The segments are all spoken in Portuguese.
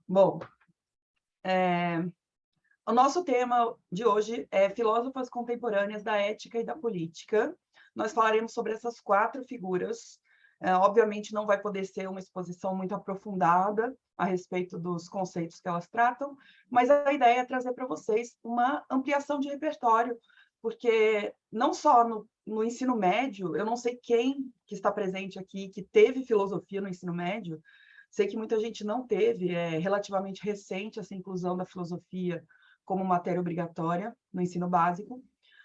Bom, o nosso tema de hoje é filósofas contemporâneas da ética e da política. Nós falaremos sobre essas 4 figuras. Obviamente, não vai poder ser uma exposição muito aprofundada a respeito dos conceitos que elas tratam, mas a ideia é trazer para vocês uma ampliação de repertório, porque não só no ensino médio, eu não sei quem que está presente aqui que teve filosofia no ensino médio, sei que muita gente não teve, é relativamente recente essa inclusão da filosofia como matéria obrigatória no ensino básico,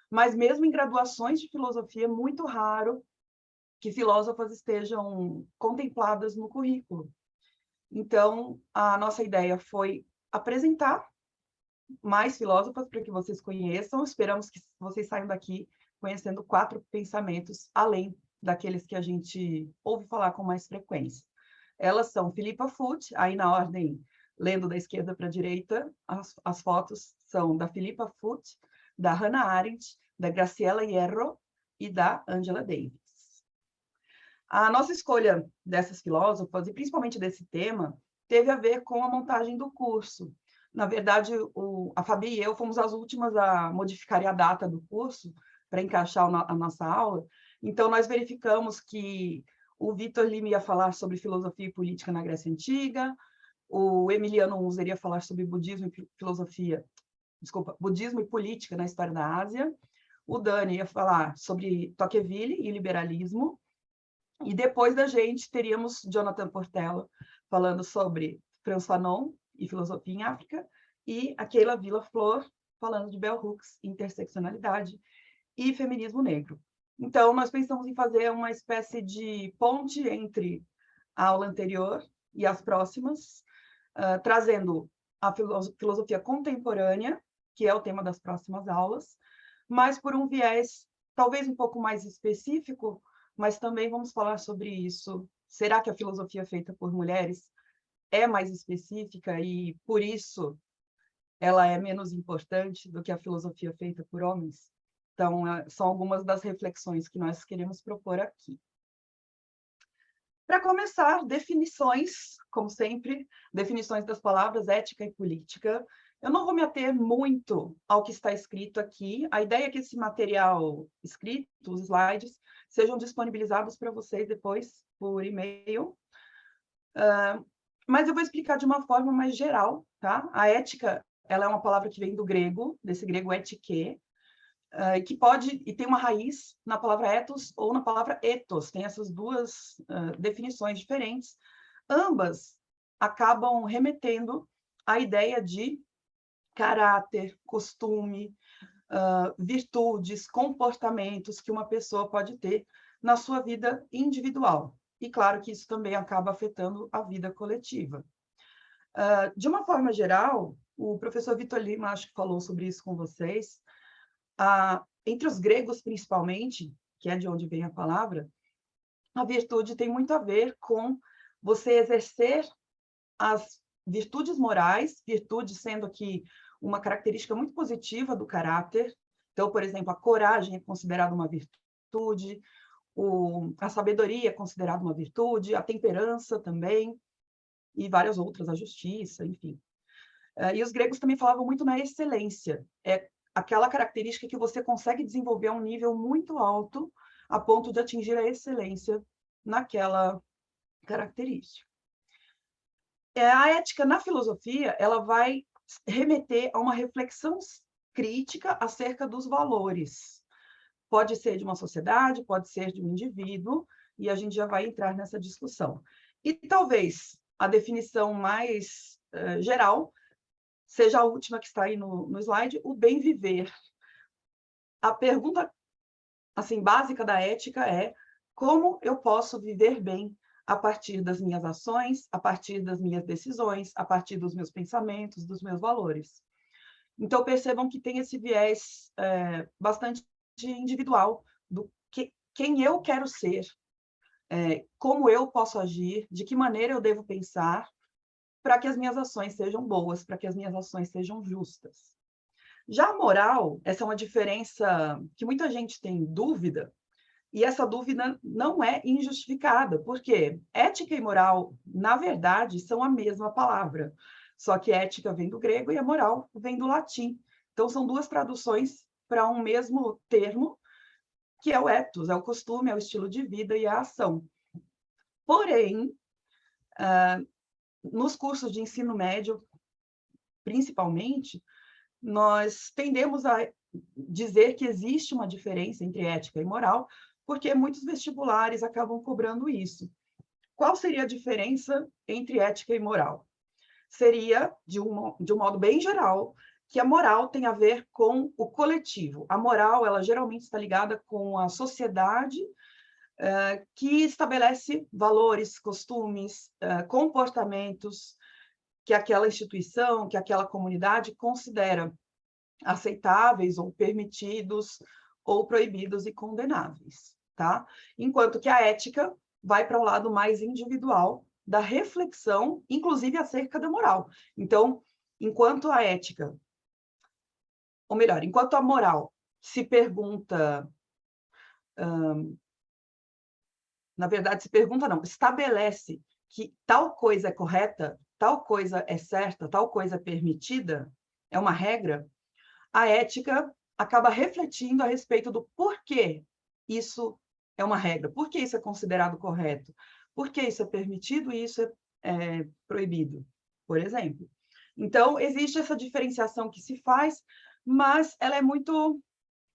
mas mesmo em graduações de filosofia é muito raro que filósofas estejam contempladas no currículo. Então, a nossa ideia foi apresentar mais filósofas para que vocês conheçam. Esperamos que vocês saiam daqui conhecendo 4 pensamentos, além daqueles que a gente ouve falar com mais frequência. Elas são Philippa Foot, aí na ordem, lendo da esquerda para a direita, as fotos são da Philippa Foot, da Hannah Arendt, da Graciela Hierro e da Angela Davis. A nossa escolha dessas filósofas, e principalmente desse tema, teve a ver com a montagem do curso. Na verdade, a Fabi e eu fomos as últimas a modificar a data do curso para encaixar a nossa aula. Então, nós verificamos que o Vitor Lima ia falar sobre filosofia e política na Grécia Antiga, o Emiliano Unzer iria falar sobre budismo e política na história da Ásia, o Dani ia falar sobre Tocqueville e liberalismo, e depois da gente teríamos Jonathan Portela falando sobre Frantz Fanon e filosofia em África, e a Keila Villa-Flor falando de Bell Hooks, interseccionalidade e feminismo negro. Então, nós pensamos em fazer uma espécie de ponte entre a aula anterior e as próximas, trazendo a filosofia contemporânea, que é o tema das próximas aulas, mas por um viés talvez um pouco mais específico, mas também vamos falar sobre isso. Será que a filosofia feita por mulheres é mais específica e, por isso, ela é menos importante do que a filosofia feita por homens? Então, são algumas das reflexões que nós queremos propor aqui. Para começar, definições, como sempre, definições das palavras ética e política. Eu não vou me ater muito ao que está escrito aqui. A ideia é que esse material escrito, os slides, sejam disponibilizados para vocês depois por e-mail. Mas eu vou explicar de uma forma mais geral, tá? A ética, ela é uma palavra que vem do grego, desse grego etike, que pode e tem uma raiz na palavra ethos ou na palavra ethos. Tem essas duas definições diferentes. Ambas acabam remetendo à ideia de caráter, costume, virtudes, comportamentos que uma pessoa pode ter na sua vida individual. E claro que isso também acaba afetando a vida coletiva. De uma forma geral, o professor Vitor Lima, acho que falou sobre isso com vocês, entre os gregos, principalmente, que é de onde vem a palavra, a virtude tem muito a ver com você exercer as virtudes morais, virtude sendo aqui uma característica muito positiva do caráter. Então, por exemplo, a coragem é considerada uma virtude, a sabedoria é considerada uma virtude, a temperança também, e várias outras, a justiça, enfim. E os gregos também falavam muito na excelência, aquela característica que você consegue desenvolver a um nível muito alto, a ponto de atingir a excelência naquela característica. A ética na filosofia, ela vai remeter a uma reflexão crítica acerca dos valores. Pode ser de uma sociedade, pode ser de um indivíduo, e a gente já vai entrar nessa discussão. E talvez a definição mais geral seja a última que está aí no slide, o bem viver. A pergunta assim, básica da ética é como eu posso viver bem a partir das minhas ações, a partir das minhas decisões, a partir dos meus pensamentos, dos meus valores. Então, percebam que tem esse viés bastante individual do quem eu quero ser, como eu posso agir, de que maneira eu devo pensar, para que as minhas ações sejam boas, para que as minhas ações sejam justas. Já a moral, essa é uma diferença que muita gente tem dúvida, e essa dúvida não é injustificada, porque ética e moral, na verdade, são a mesma palavra. Só que ética vem do grego e a moral vem do latim. Então, são duas traduções para um mesmo termo, que é o ethos, é o costume, é o estilo de vida e a ação. Porém, nos cursos de ensino médio, principalmente, nós tendemos a dizer que existe uma diferença entre ética e moral, porque muitos vestibulares acabam cobrando isso. Qual seria a diferença entre ética e moral? Seria, de um modo bem geral, que a moral tem a ver com o coletivo. A moral, ela geralmente está ligada com a sociedade, que estabelece valores, costumes, comportamentos que aquela instituição, que aquela comunidade considera aceitáveis ou permitidos ou proibidos e condenáveis, tá? Enquanto que a ética vai para o lado mais individual da reflexão, inclusive acerca da moral. Então, enquanto a ética, ou melhor, enquanto a moral se pergunta, na verdade, se pergunta não, estabelece que tal coisa é correta, tal coisa é certa, tal coisa é permitida, é uma regra, a ética acaba refletindo a respeito do porquê isso é uma regra, por que isso é considerado correto, por que isso é permitido e isso é proibido, por exemplo. Então, existe essa diferenciação que se faz, mas ela é muito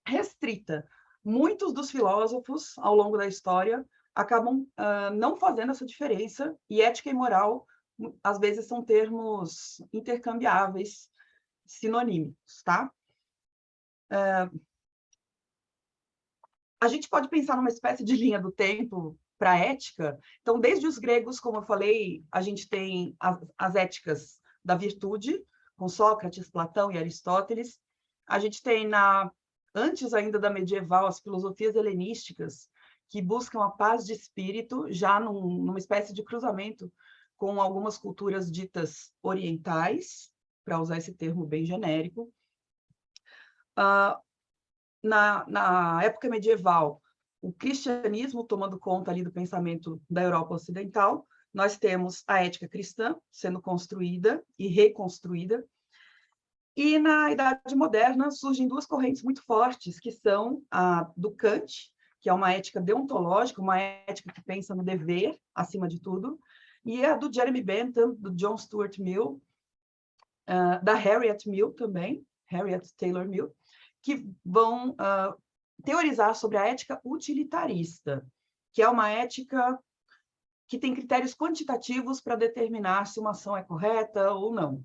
restrita. Muitos dos filósofos, ao longo da história, acabam não fazendo essa diferença, e ética e moral, às vezes, são termos intercambiáveis, sinonímicos, tá? A gente pode pensar numa espécie de linha do tempo para a ética. Então, desde os gregos, como eu falei, a gente tem as éticas da virtude, com Sócrates, Platão e Aristóteles. A gente tem, antes ainda da medieval, as filosofias helenísticas, que buscam a paz de espírito, já numa espécie de cruzamento com algumas culturas ditas orientais, para usar esse termo bem genérico. Na época medieval, o cristianismo tomando conta ali do pensamento da Europa Ocidental, nós temos a ética cristã sendo construída e reconstruída, e na Idade Moderna surgem duas correntes muito fortes, que são a do Kant, que é uma ética deontológica, uma ética que pensa no dever, acima de tudo, e a do Jeremy Bentham, do John Stuart Mill, da Harriet Mill também, Harriet Taylor Mill, que vão teorizar sobre a ética utilitarista, que é uma ética que tem critérios quantitativos para determinar se uma ação é correta ou não.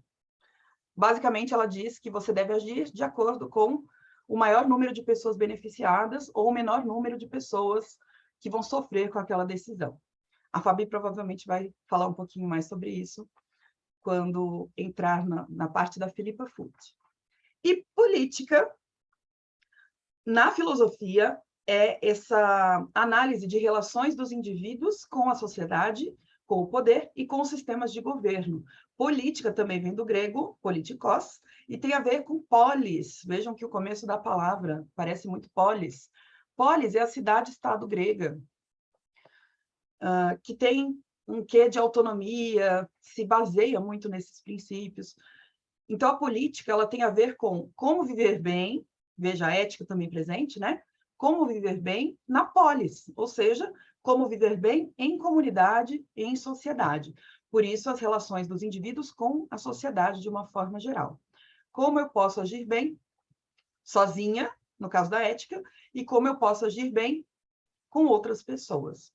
Basicamente, ela diz que você deve agir de acordo com o maior número de pessoas beneficiadas ou o menor número de pessoas que vão sofrer com aquela decisão. A Fabi provavelmente vai falar um pouquinho mais sobre isso quando entrar na parte da Philippa Foot. E política, na filosofia, é essa análise de relações dos indivíduos com a sociedade, com o poder e com os sistemas de governo. Política também vem do grego, politikos, e tem a ver com polis. Vejam que o começo da palavra parece muito polis. Polis é a cidade-estado grega, que tem um quê de autonomia, se baseia muito nesses princípios. Então, a política ela tem a ver com como viver bem, veja a ética também presente, né? Como viver bem na polis, ou seja, como viver bem em comunidade e em sociedade. Por isso, as relações dos indivíduos com a sociedade de uma forma geral. Como eu posso agir bem sozinha, no caso da ética, e como eu posso agir bem com outras pessoas.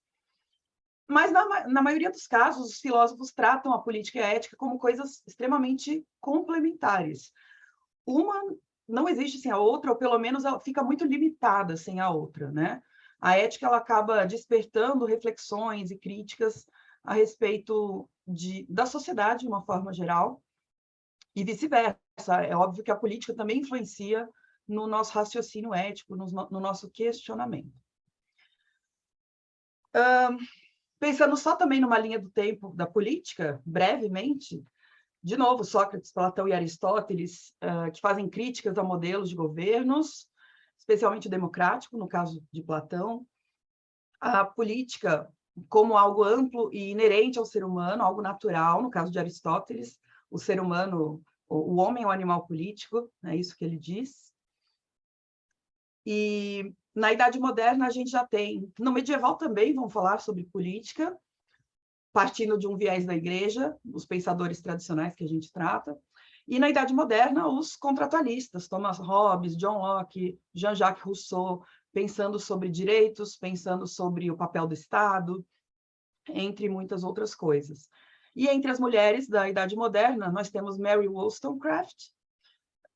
Mas, na maioria dos casos, os filósofos tratam a política e a ética como coisas extremamente complementares. Uma não existe sem a outra, ou pelo menos ela fica muito limitada sem a outra, né? A ética ela acaba despertando reflexões e críticas a respeito da sociedade de uma forma geral, e vice-versa. É óbvio que a política também influencia no nosso raciocínio ético, no nosso questionamento. Pensando só também numa linha do tempo da política, brevemente, de novo, Sócrates, Platão e Aristóteles, que fazem críticas a modelos de governos, especialmente o democrático, no caso de Platão, a política como algo amplo e inerente ao ser humano, algo natural, no caso de Aristóteles, o ser humano, o homem é um animal político, é isso que ele diz. E na Idade Moderna a gente já tem, no medieval também vão falar sobre política, partindo de um viés da igreja, os pensadores tradicionais que a gente trata, e na Idade Moderna os contratualistas, Thomas Hobbes, John Locke, Jean-Jacques Rousseau, pensando sobre direitos, pensando sobre o papel do Estado, entre muitas outras coisas. E entre as mulheres da Idade Moderna, nós temos Mary Wollstonecraft,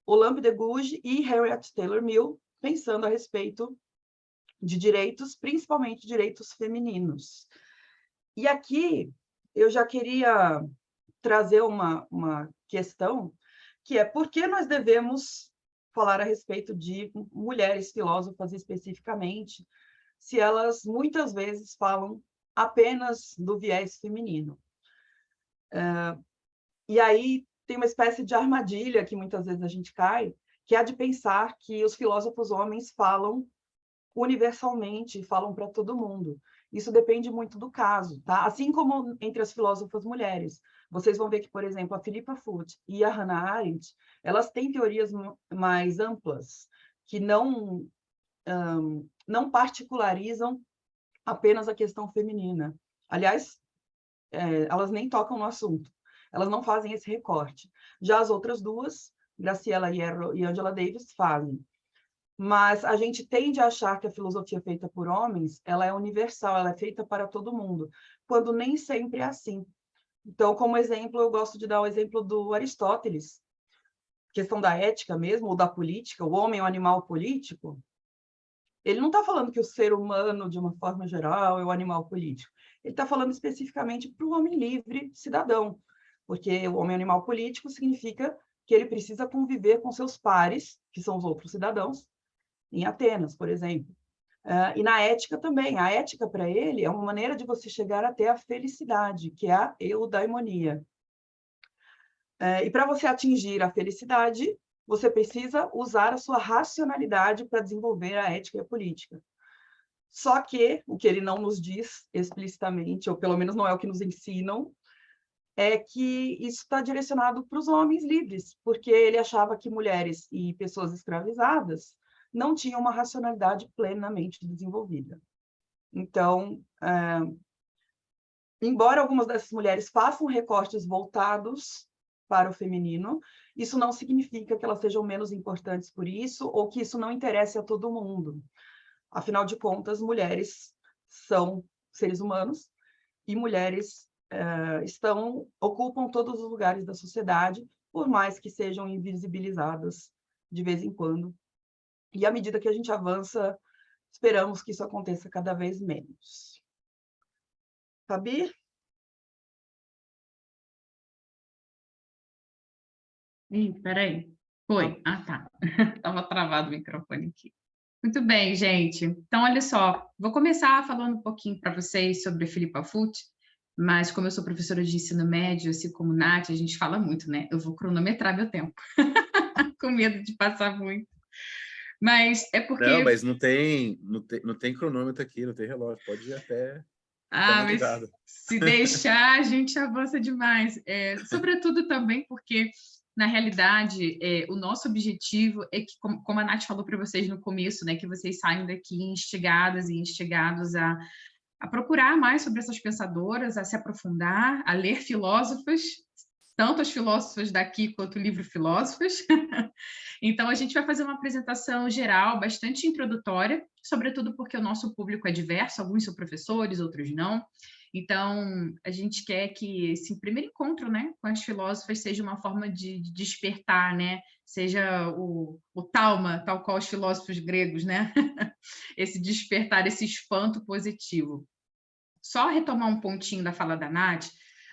Olympe de Gouges e Harriet Taylor Mill, pensando a respeito de direitos, principalmente direitos femininos. E aqui eu já queria trazer uma questão, que é por que nós devemos falar a respeito de mulheres filósofas especificamente, se elas muitas vezes falam apenas do viés feminino. E aí tem uma espécie de armadilha que muitas vezes a gente cai, que é a de pensar que os filósofos homens falam universalmente, falam para todo mundo. Isso depende muito do caso, tá? Assim como entre as filósofas mulheres. Vocês vão ver que, por exemplo, a Philippa Foot e a Hannah Arendt, elas têm teorias mais amplas, que não particularizam apenas a questão feminina. Aliás, elas nem tocam no assunto. Elas não fazem esse recorte. Já as outras duas, Graciela Hierro e Angela Davis, fazem. Mas a gente tende a achar que a filosofia feita por homens, ela é universal, ela é feita para todo mundo, quando nem sempre é assim. Então, como exemplo, eu gosto de dar o exemplo do Aristóteles, questão da ética mesmo, ou da política, o homem é um animal político. Ele não está falando que o ser humano, de uma forma geral, é um animal político. Ele está falando especificamente para o homem livre, cidadão, porque o homem animal político significa que ele precisa conviver com seus pares, que são os outros cidadãos, em Atenas, por exemplo. E na ética também. A ética, para ele, é uma maneira de você chegar até a felicidade, que é a eudaimonia. E para você atingir a felicidade, você precisa usar a sua racionalidade para desenvolver a ética e a política. Só que o que ele não nos diz explicitamente, ou pelo menos não é o que nos ensinam, é que isso está direcionado para os homens livres, porque ele achava que mulheres e pessoas escravizadas não tinham uma racionalidade plenamente desenvolvida. Então, embora algumas dessas mulheres façam recortes voltados para o feminino, isso não significa que elas sejam menos importantes por isso, ou que isso não interesse a todo mundo. Afinal de contas, mulheres são seres humanos, e mulheres ocupam todos os lugares da sociedade, por mais que sejam invisibilizadas de vez em quando. E à medida que a gente avança, esperamos que isso aconteça cada vez menos. Fabi? Peraí. Foi. Ah, tá. Estava travado o microfone aqui. Muito bem, gente. Então, olha só, vou começar falando um pouquinho para vocês sobre a Philippa Foot, mas como eu sou professora de ensino médio, assim como Nath, a gente fala muito, né? Eu vou cronometrar meu tempo, com medo de passar muito. Mas é porque... Não, mas não tem cronômetro aqui, não tem relógio, pode ir até madrugada. Mas se deixar, a gente avança demais. Sobretudo também porque, na realidade, o nosso objetivo é que, como a Nath falou para vocês no começo, né, que vocês saiam daqui instigadas e instigados a procurar mais sobre essas pensadoras, a se aprofundar, a ler filósofos, tanto as filósofas daqui quanto o livro Filósofos. Então, a gente vai fazer uma apresentação geral, bastante introdutória, sobretudo porque o nosso público é diverso, alguns são professores, outros não. Então, a gente quer que esse primeiro encontro, né, com as filósofas seja uma forma de despertar, né? Seja o talma, tal qual os filósofos gregos, né? Esse despertar, esse espanto positivo. Só retomar um pontinho da fala da Nath,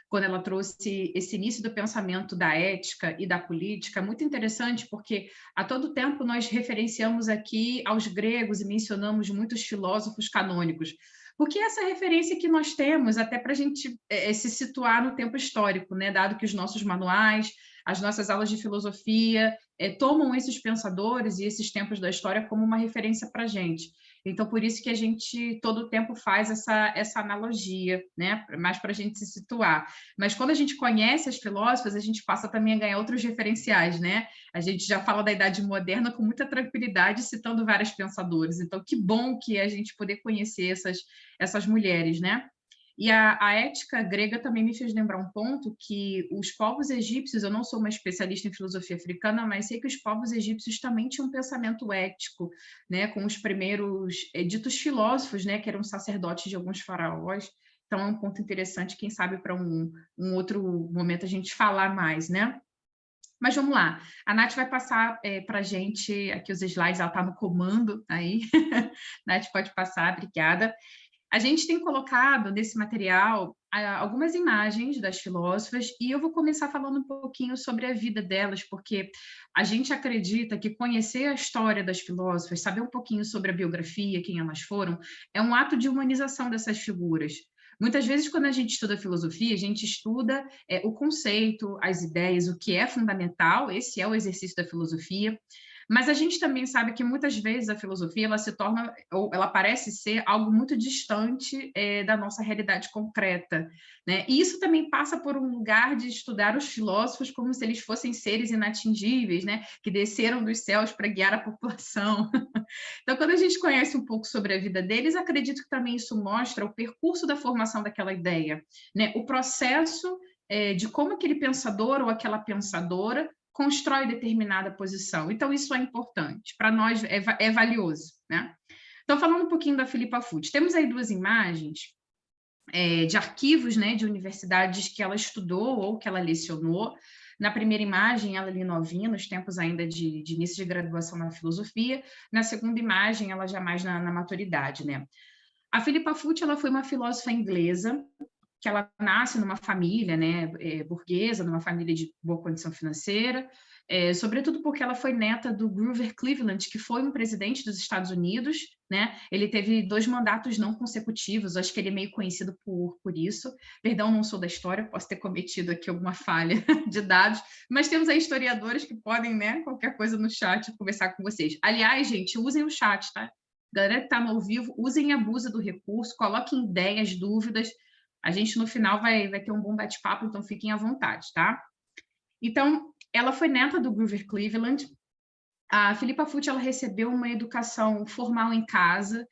quando ela trouxe esse início do pensamento da ética e da política, muito interessante, porque a todo tempo nós referenciamos aqui aos gregos e mencionamos muitos filósofos canônicos, porque essa referência que nós temos, até para a gente se situar no tempo histórico, né? Dado que os nossos manuais, as nossas aulas de filosofia tomam esses pensadores e esses tempos da história como uma referência para a gente. Então, por isso que a gente todo o tempo faz essa analogia, né? Mais para a gente se situar. Mas quando a gente conhece as filósofas, a gente passa também a ganhar outros referenciais, né? A gente já fala da Idade Moderna com muita tranquilidade, citando vários pensadores. Então, que bom que é a gente poder conhecer essas mulheres, né? E a ética grega também me fez lembrar um ponto que os povos egípcios, eu não sou uma especialista em filosofia africana, mas sei que os povos egípcios também tinham um pensamento ético, né, com os primeiros ditos filósofos, né, que eram sacerdotes de alguns faraós. Então é um ponto interessante, quem sabe para um outro momento a gente falar mais, né? Mas vamos lá, a Nath vai passar para a gente aqui os slides, ela está no comando aí. Nath, pode passar, obrigada. A gente tem colocado nesse material algumas imagens das filósofas e eu vou começar falando um pouquinho sobre a vida delas, porque a gente acredita que conhecer a história das filósofas, saber um pouquinho sobre a biografia, quem elas foram, é um ato de humanização dessas figuras. Muitas vezes, quando a gente estuda filosofia, a gente estuda o conceito, as ideias, o que é fundamental, esse é o exercício da filosofia. Mas a gente também sabe que muitas vezes a filosofia ela se torna, ou ela parece ser algo muito distante da nossa realidade concreta, né? E isso também passa por um lugar de estudar os filósofos como se eles fossem seres inatingíveis, né? Que desceram dos céus para guiar a população. Então, quando a gente conhece um pouco sobre a vida deles, acredito que também isso mostra o percurso da formação daquela ideia, né? O processo de como aquele pensador ou aquela pensadora constrói determinada posição. Então, isso é importante. Para nós, é valioso, né? Então, falando um pouquinho da Philippa Foot, temos aí duas imagens de arquivos, né, de universidades que ela estudou ou que ela lecionou. Na primeira imagem, ela ali novinha, nos tempos ainda de início de graduação na filosofia. Na segunda imagem, ela já mais na maturidade, né? A Philippa Foot, ela foi uma filósofa inglesa, que ela nasce numa família, né, burguesa, numa família de boa condição financeira, sobretudo porque ela foi neta do Grover Cleveland, que foi um presidente dos Estados Unidos, né? Ele teve 2 mandatos não consecutivos, acho que ele é meio conhecido por isso. Perdão, não sou da história, posso ter cometido aqui alguma falha de dados, mas temos aí historiadores que podem, né, qualquer coisa no chat, conversar com vocês. Aliás, gente, usem o chat, tá? Galera que está no ao vivo, usem e abusem do recurso, coloquem ideias, dúvidas. A gente, no final, vai ter um bom bate-papo, então fiquem à vontade, tá? Então, ela foi neta do Grover Cleveland. A Philippa Foot, ela recebeu uma educação formal em casa,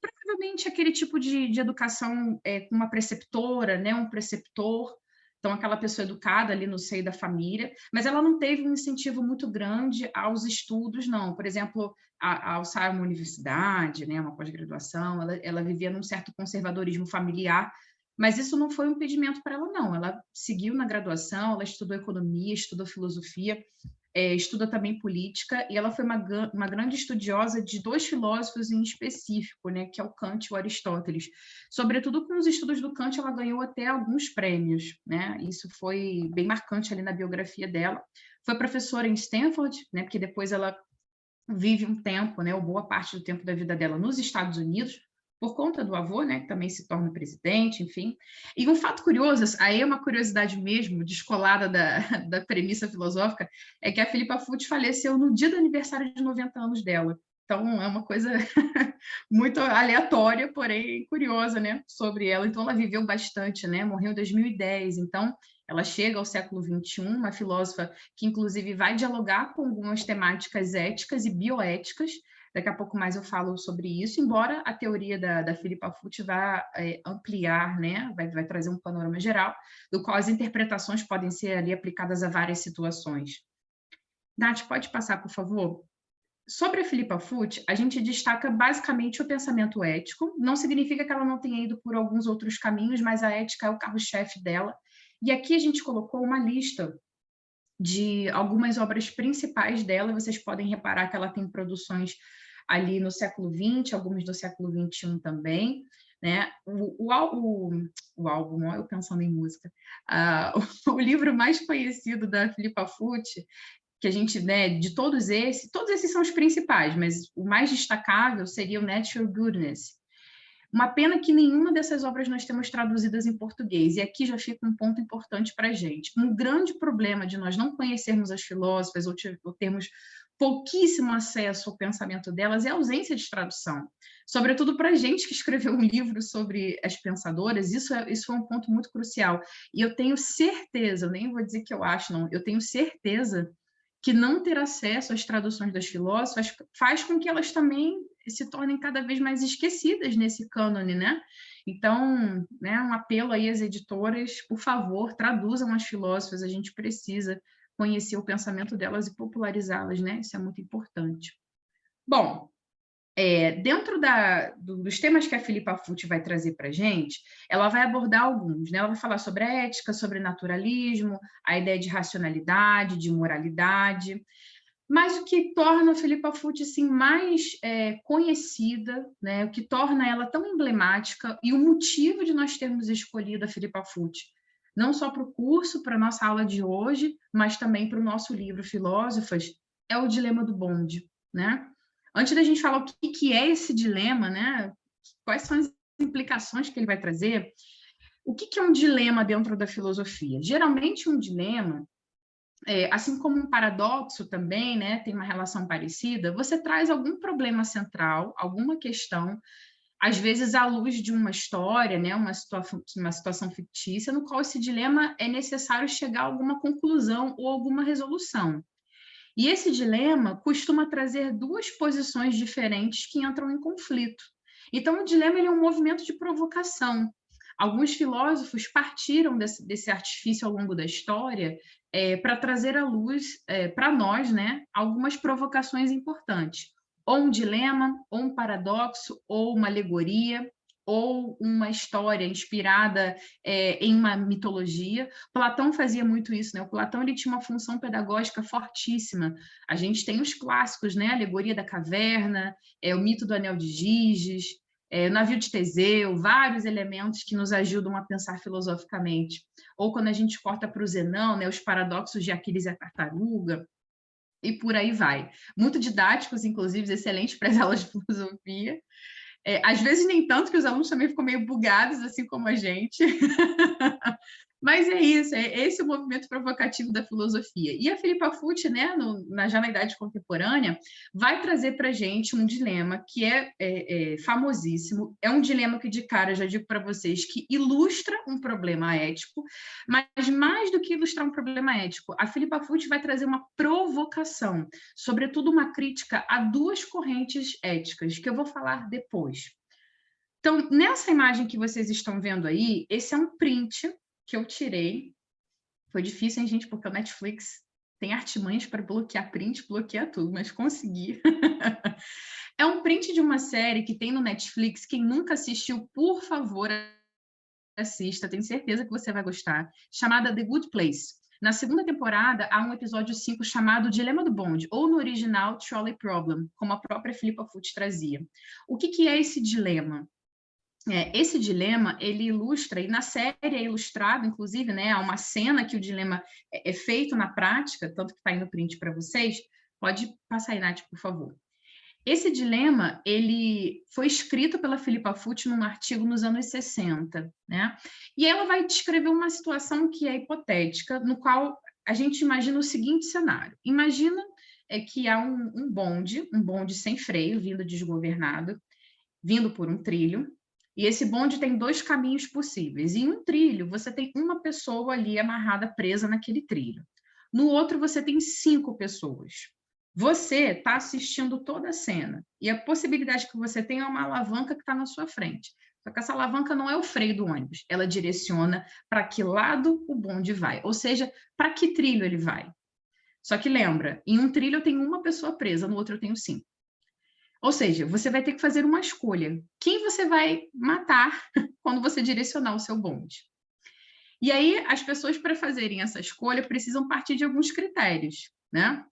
provavelmente aquele tipo de educação com uma preceptora, né? Um preceptor, então aquela pessoa educada ali no seio da família, mas ela não teve um incentivo muito grande aos estudos, não. Por exemplo, ao sair uma universidade, né? Uma pós-graduação, ela vivia num certo conservadorismo familiar, mas isso não foi um impedimento para ela, não. Ela seguiu na graduação, ela estudou economia, estudou filosofia, estuda também política, e ela foi uma grande estudiosa de 2 filósofos em específico, né, que é o Kant e o Aristóteles. Sobretudo com os estudos do Kant, ela ganhou até alguns prêmios, né? Isso foi bem marcante ali na biografia dela. Foi professora em Stanford, né, porque depois ela vive um tempo, né, ou boa parte do tempo da vida dela nos Estados Unidos, por conta do avô, né, que também se torna presidente, enfim. E um fato curioso, aí é uma curiosidade mesmo, descolada da premissa filosófica, é que a Philippa Foot faleceu no dia do aniversário de 90 anos dela. Então, é uma coisa muito aleatória, porém curiosa, né, sobre ela. Então, ela viveu bastante, né, morreu em 2010. Então, ela chega ao século XXI, uma filósofa que, inclusive, vai dialogar com algumas temáticas éticas e bioéticas. Daqui a pouco mais eu falo sobre isso, embora a teoria da Philippa Foot vá ampliar, né? Vai trazer um panorama geral, do qual as interpretações podem ser ali aplicadas a várias situações. Nath, pode passar, por favor? Sobre a Philippa Foot, a gente destaca basicamente o pensamento ético. Não significa que ela não tenha ido por alguns outros caminhos, mas a ética é o carro-chefe dela. E aqui a gente colocou uma lista de algumas obras principais dela. Vocês podem reparar que ela tem produções ali no século XX, algumas do século XXI também, né? O álbum, eu pensando em música, o livro mais conhecido da Philippa Foot, que a gente, né, de todos esses são os principais, mas o mais destacável seria o Natural Goodness. Uma pena que nenhuma dessas obras nós temos traduzidas em português, e aqui já fica um ponto importante para a gente. Um grande problema de nós não conhecermos as filósofas ou termos pouquíssimo acesso ao pensamento delas é a ausência de tradução. Sobretudo para a gente que escreveu um livro sobre as pensadoras, isso é um ponto muito crucial. E eu tenho certeza, eu nem vou dizer que eu acho, não, eu tenho certeza que não ter acesso às traduções das filósofas faz com que elas também se tornem cada vez mais esquecidas nesse cânone, né? Então, né, um apelo aí às editoras, por favor, traduzam as filósofas, a gente precisa conhecer o pensamento delas e popularizá-las, né? Isso é muito importante. Bom, dentro dos temas que a Philippa Foot vai trazer para a gente, ela vai abordar alguns, né? Ela vai falar sobre a ética, sobre naturalismo, a ideia de racionalidade, de moralidade, mas o que torna a Philippa Foot assim, mais conhecida, né? O que torna ela tão emblemática e o motivo de nós termos escolhido a Philippa Foot, não só para o curso, para a nossa aula de hoje, mas também para o nosso livro Filósofas, é o dilema do bonde, né? Antes da gente falar o que é esse dilema, né? Quais são as implicações que ele vai trazer, o que é um dilema dentro da filosofia? Geralmente um dilema, assim como um paradoxo também, né, tem uma relação parecida, você traz algum problema central, alguma questão, às vezes à luz de uma história, né, uma situação fictícia, no qual esse dilema é necessário chegar a alguma conclusão ou alguma resolução. E esse dilema costuma trazer duas posições diferentes que entram em conflito. Então, o dilema ele é um movimento de provocação. Alguns filósofos partiram desse artifício ao longo da história para trazer à luz, para nós, né, algumas provocações importantes. Ou um dilema, ou um paradoxo, ou uma alegoria, ou uma história inspirada em uma mitologia. Platão fazia muito isso, né? O Platão ele tinha uma função pedagógica fortíssima. A gente tem os clássicos, né? A alegoria da caverna, o mito do anel de Giges, o navio de Teseu, vários elementos que nos ajudam a pensar filosoficamente. Ou quando a gente corta para o Zenão, né? Os paradoxos de Aquiles e a tartaruga, e por aí vai. Muito didáticos, inclusive, excelentes para as aulas de filosofia. Às vezes nem tanto, que os alunos também ficam meio bugados, assim como a gente. Mas é isso, esse o movimento provocativo da filosofia. E a Philippa Foot, né, já na Idade Contemporânea, vai trazer para a gente um dilema que é famosíssimo, é um dilema que, de cara, já digo para vocês, que ilustra um problema ético, mas mais do que ilustrar um problema ético, a Philippa Foot vai trazer uma provocação, sobretudo uma crítica a duas correntes éticas, que eu vou falar depois. Então, nessa imagem que vocês estão vendo aí, esse é um print que eu tirei. Foi difícil, hein, gente? Porque o Netflix tem artimanhas para bloquear print, bloquear tudo, mas consegui. É um print de uma série que tem no Netflix. Quem nunca assistiu, por favor, assista. Tenho certeza que você vai gostar. Chamada The Good Place. Na segunda temporada, há um episódio 5 chamado Dilema do Bonde, ou no original, Trolley Problem, como a própria Philippa Foot trazia. O que é esse dilema? Esse dilema, ele ilustra, e na série é ilustrado, inclusive, né, há uma cena que o dilema é feito na prática, tanto que está aí no print para vocês. Pode passar aí, Nath, por favor. Esse dilema, ele foi escrito pela Philippa Foot num artigo nos anos 60, né? E ela vai descrever uma situação que é hipotética, no qual a gente imagina o seguinte cenário. Imagina que há um bonde sem freio, vindo desgovernado, vindo por um trilho, e esse bonde tem dois caminhos possíveis. Em um trilho, você tem uma pessoa ali amarrada, presa naquele trilho. No outro, você tem 5 pessoas. Você está assistindo toda a cena. E a possibilidade que você tem é uma alavanca que está na sua frente. Só que essa alavanca não é o freio do ônibus. Ela direciona para que lado o bonde vai. Ou seja, para que trilho ele vai. Só que lembra, em um trilho eu tenho uma pessoa presa, no outro eu tenho 5. Ou seja, você vai ter que fazer uma escolha. Quem você vai matar quando você direcionar o seu bonde? E aí, as pessoas, para fazerem essa escolha, precisam partir de alguns critérios, né?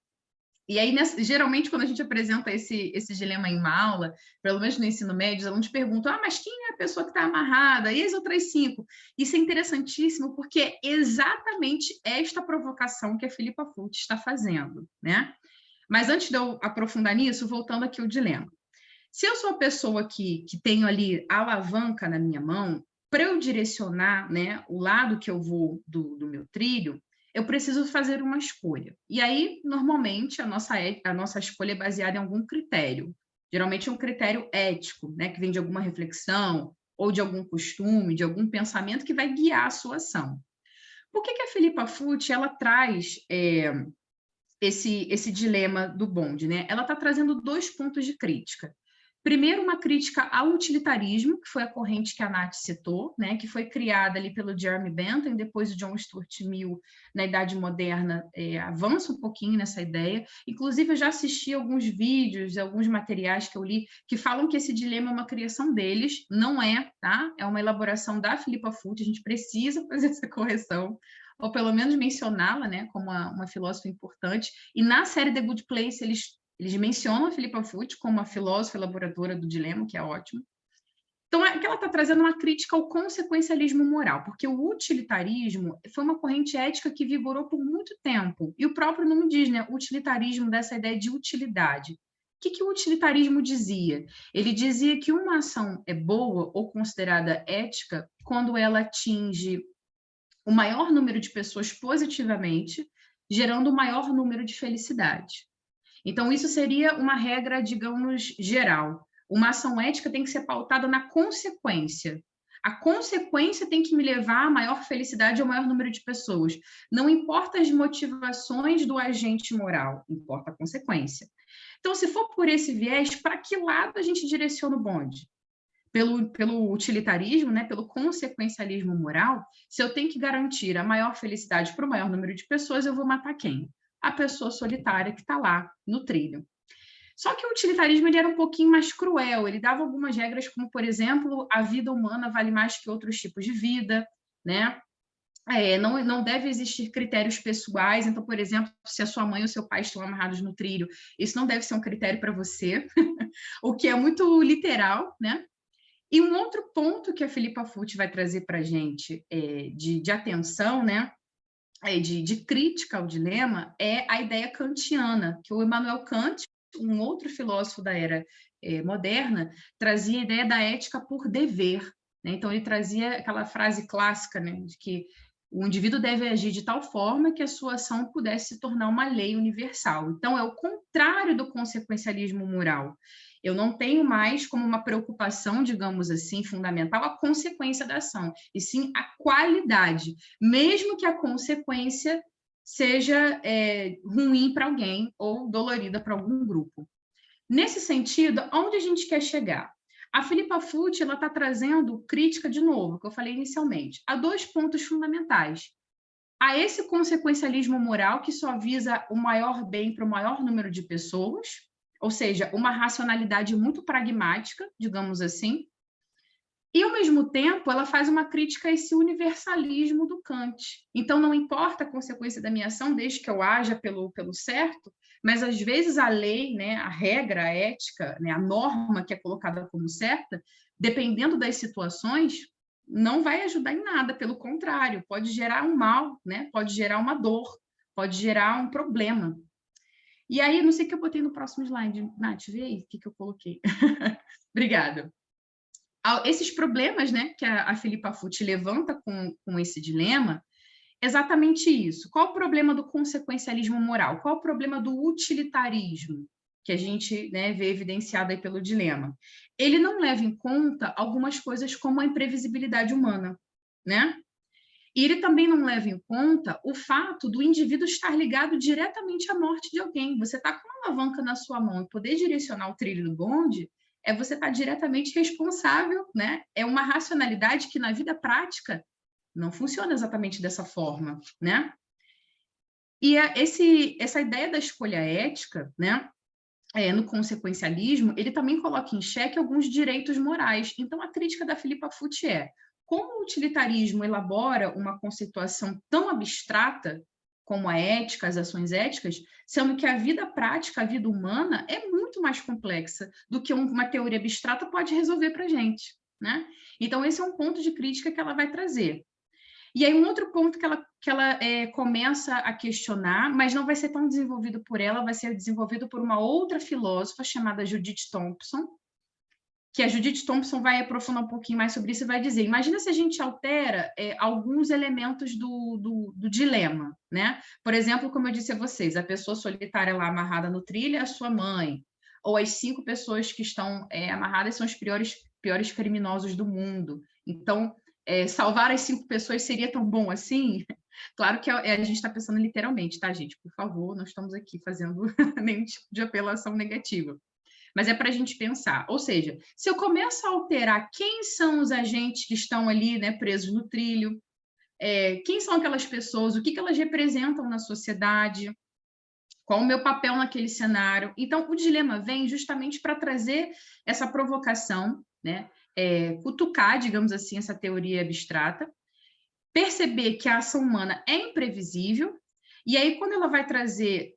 E aí, geralmente, quando a gente apresenta esse dilema em uma aula, pelo menos no ensino médio, os alunos perguntam, mas quem é a pessoa que está amarrada? E as outras 5? Isso é interessantíssimo, porque é exatamente esta provocação que a Philippa Foot está fazendo, né? Mas antes de eu aprofundar nisso, voltando aqui ao dilema. Se eu sou a pessoa que tenho ali a alavanca na minha mão, para eu direcionar, né, o lado que eu vou do meu trilho, eu preciso fazer uma escolha. E aí, normalmente, a nossa escolha é baseada em algum critério. Geralmente é um critério ético, né, que vem de alguma reflexão, ou de algum costume, de algum pensamento que vai guiar a sua ação. Por que a Philippa Foot, ela traz esse dilema do bonde, né? Ela está trazendo 2 pontos de crítica. Primeiro, uma crítica ao utilitarismo, que foi a corrente que a Nath citou, né, que foi criada ali pelo Jeremy Bentham, depois o John Stuart Mill, na Idade Moderna, avança um pouquinho nessa ideia. Inclusive, eu já assisti alguns vídeos, alguns materiais que eu li, que falam que esse dilema é uma criação deles, não é, tá? É uma elaboração da Philippa Foot, a gente precisa fazer essa correção, ou pelo menos mencioná-la, né, como uma filósofa importante. E na série The Good Place, eles mencionam a Philippa Foot como uma filósofa elaboradora do dilema, que é ótimo. Então, é que ela está trazendo uma crítica ao consequencialismo moral, porque o utilitarismo foi uma corrente ética que vigorou por muito tempo. E o próprio nome diz, né? Utilitarismo, dessa ideia de utilidade. O que o utilitarismo dizia? Ele dizia que uma ação é boa ou considerada ética quando ela atinge o maior número de pessoas positivamente, gerando o maior número de felicidade. Então, isso seria uma regra, digamos, geral. Uma ação ética tem que ser pautada na consequência. A consequência tem que me levar à maior felicidade ao maior número de pessoas. Não importa as motivações do agente moral, importa a consequência. Então, se for por esse viés, para que lado a gente direciona o bonde? Pelo utilitarismo, né, pelo consequencialismo moral, se eu tenho que garantir a maior felicidade para o maior número de pessoas, eu vou matar quem? A pessoa solitária que está lá no trilho. Só que o utilitarismo ele era um pouquinho mais cruel, ele dava algumas regras, como, por exemplo, a vida humana vale mais que outros tipos de vida, né? Não deve existir critérios pessoais, então, por exemplo, se a sua mãe ou seu pai estão amarrados no trilho, isso não deve ser um critério para você, o que é muito literal, né? E um outro ponto que a Philippa Foot vai trazer para a gente de atenção, né, de crítica ao dilema, é a ideia kantiana, que o Immanuel Kant, um outro filósofo da era moderna, trazia a ideia da ética por dever. Né? Então, ele trazia aquela frase clássica, né, de que o indivíduo deve agir de tal forma que a sua ação pudesse se tornar uma lei universal. Então, é o contrário do consequencialismo moral. Eu não tenho mais como uma preocupação, digamos assim, fundamental a consequência da ação, e sim a qualidade, mesmo que a consequência seja ruim para alguém ou dolorida para algum grupo. Nesse sentido, onde a gente quer chegar? A Philippa Foot está trazendo crítica, de novo, que eu falei inicialmente, a 2 pontos fundamentais. A esse consequencialismo moral que só visa o maior bem para o maior número de pessoas, ou seja, uma racionalidade muito pragmática, digamos assim, e, ao mesmo tempo, ela faz uma crítica a esse universalismo do Kant. Então, não importa a consequência da minha ação, desde que eu haja pelo certo, mas, às vezes, a lei, né, a regra, a ética, né, a norma que é colocada como certa, dependendo das situações, não vai ajudar em nada, pelo contrário, pode gerar um mal, né, pode gerar uma dor, pode gerar um problema. E aí, não sei o que eu botei no próximo slide. Nath, vê aí o que eu coloquei. Obrigada. Esses problemas, né, que a Philippa Foot levanta com esse dilema, exatamente isso. Qual o problema do consequencialismo moral? Qual o problema do utilitarismo, que a gente, né, vê evidenciado aí pelo dilema? Ele não leva em conta algumas coisas como a imprevisibilidade humana, né? E ele também não leva em conta o fato do indivíduo estar ligado diretamente à morte de alguém. Você está com uma alavanca na sua mão e poder direcionar o trilho do bonde, você estar diretamente responsável, né? É uma racionalidade que na vida prática não funciona exatamente dessa forma, né? E essa ideia da escolha ética, né? No consequencialismo, ele também coloca em xeque alguns direitos morais. Então, a crítica da Philippa Foot como o utilitarismo elabora uma conceituação tão abstrata como a ética, as ações éticas, sendo que a vida prática, a vida humana, é muito mais complexa do que uma teoria abstrata pode resolver para a gente, né? Então, esse é um ponto de crítica que ela vai trazer. E aí, um outro ponto que ela começa a questionar, mas não vai ser tão desenvolvido por ela, vai ser desenvolvido por uma outra filósofa chamada Judith Thompson, que a Judith Thompson vai aprofundar um pouquinho mais sobre isso e vai dizer, imagina se a gente altera alguns elementos do dilema, né? Por exemplo, como eu disse a vocês, a pessoa solitária lá amarrada no trilho é a sua mãe, ou as 5 pessoas que estão amarradas são os piores criminosos do mundo. Então, salvar as 5 pessoas seria tão bom assim? Claro que a gente está pensando literalmente, tá, gente? Por favor, não estamos aqui fazendo nenhum tipo de apelação negativa. Mas é para a gente pensar. Ou seja, se eu começo a alterar quem são os agentes que estão ali, né, presos no trilho, quem são aquelas pessoas, o que elas representam na sociedade, qual o meu papel naquele cenário. Então, o dilema vem justamente para trazer essa provocação, né, cutucar, digamos assim, essa teoria abstrata, perceber que a ação humana é imprevisível, e aí, quando ela vai trazer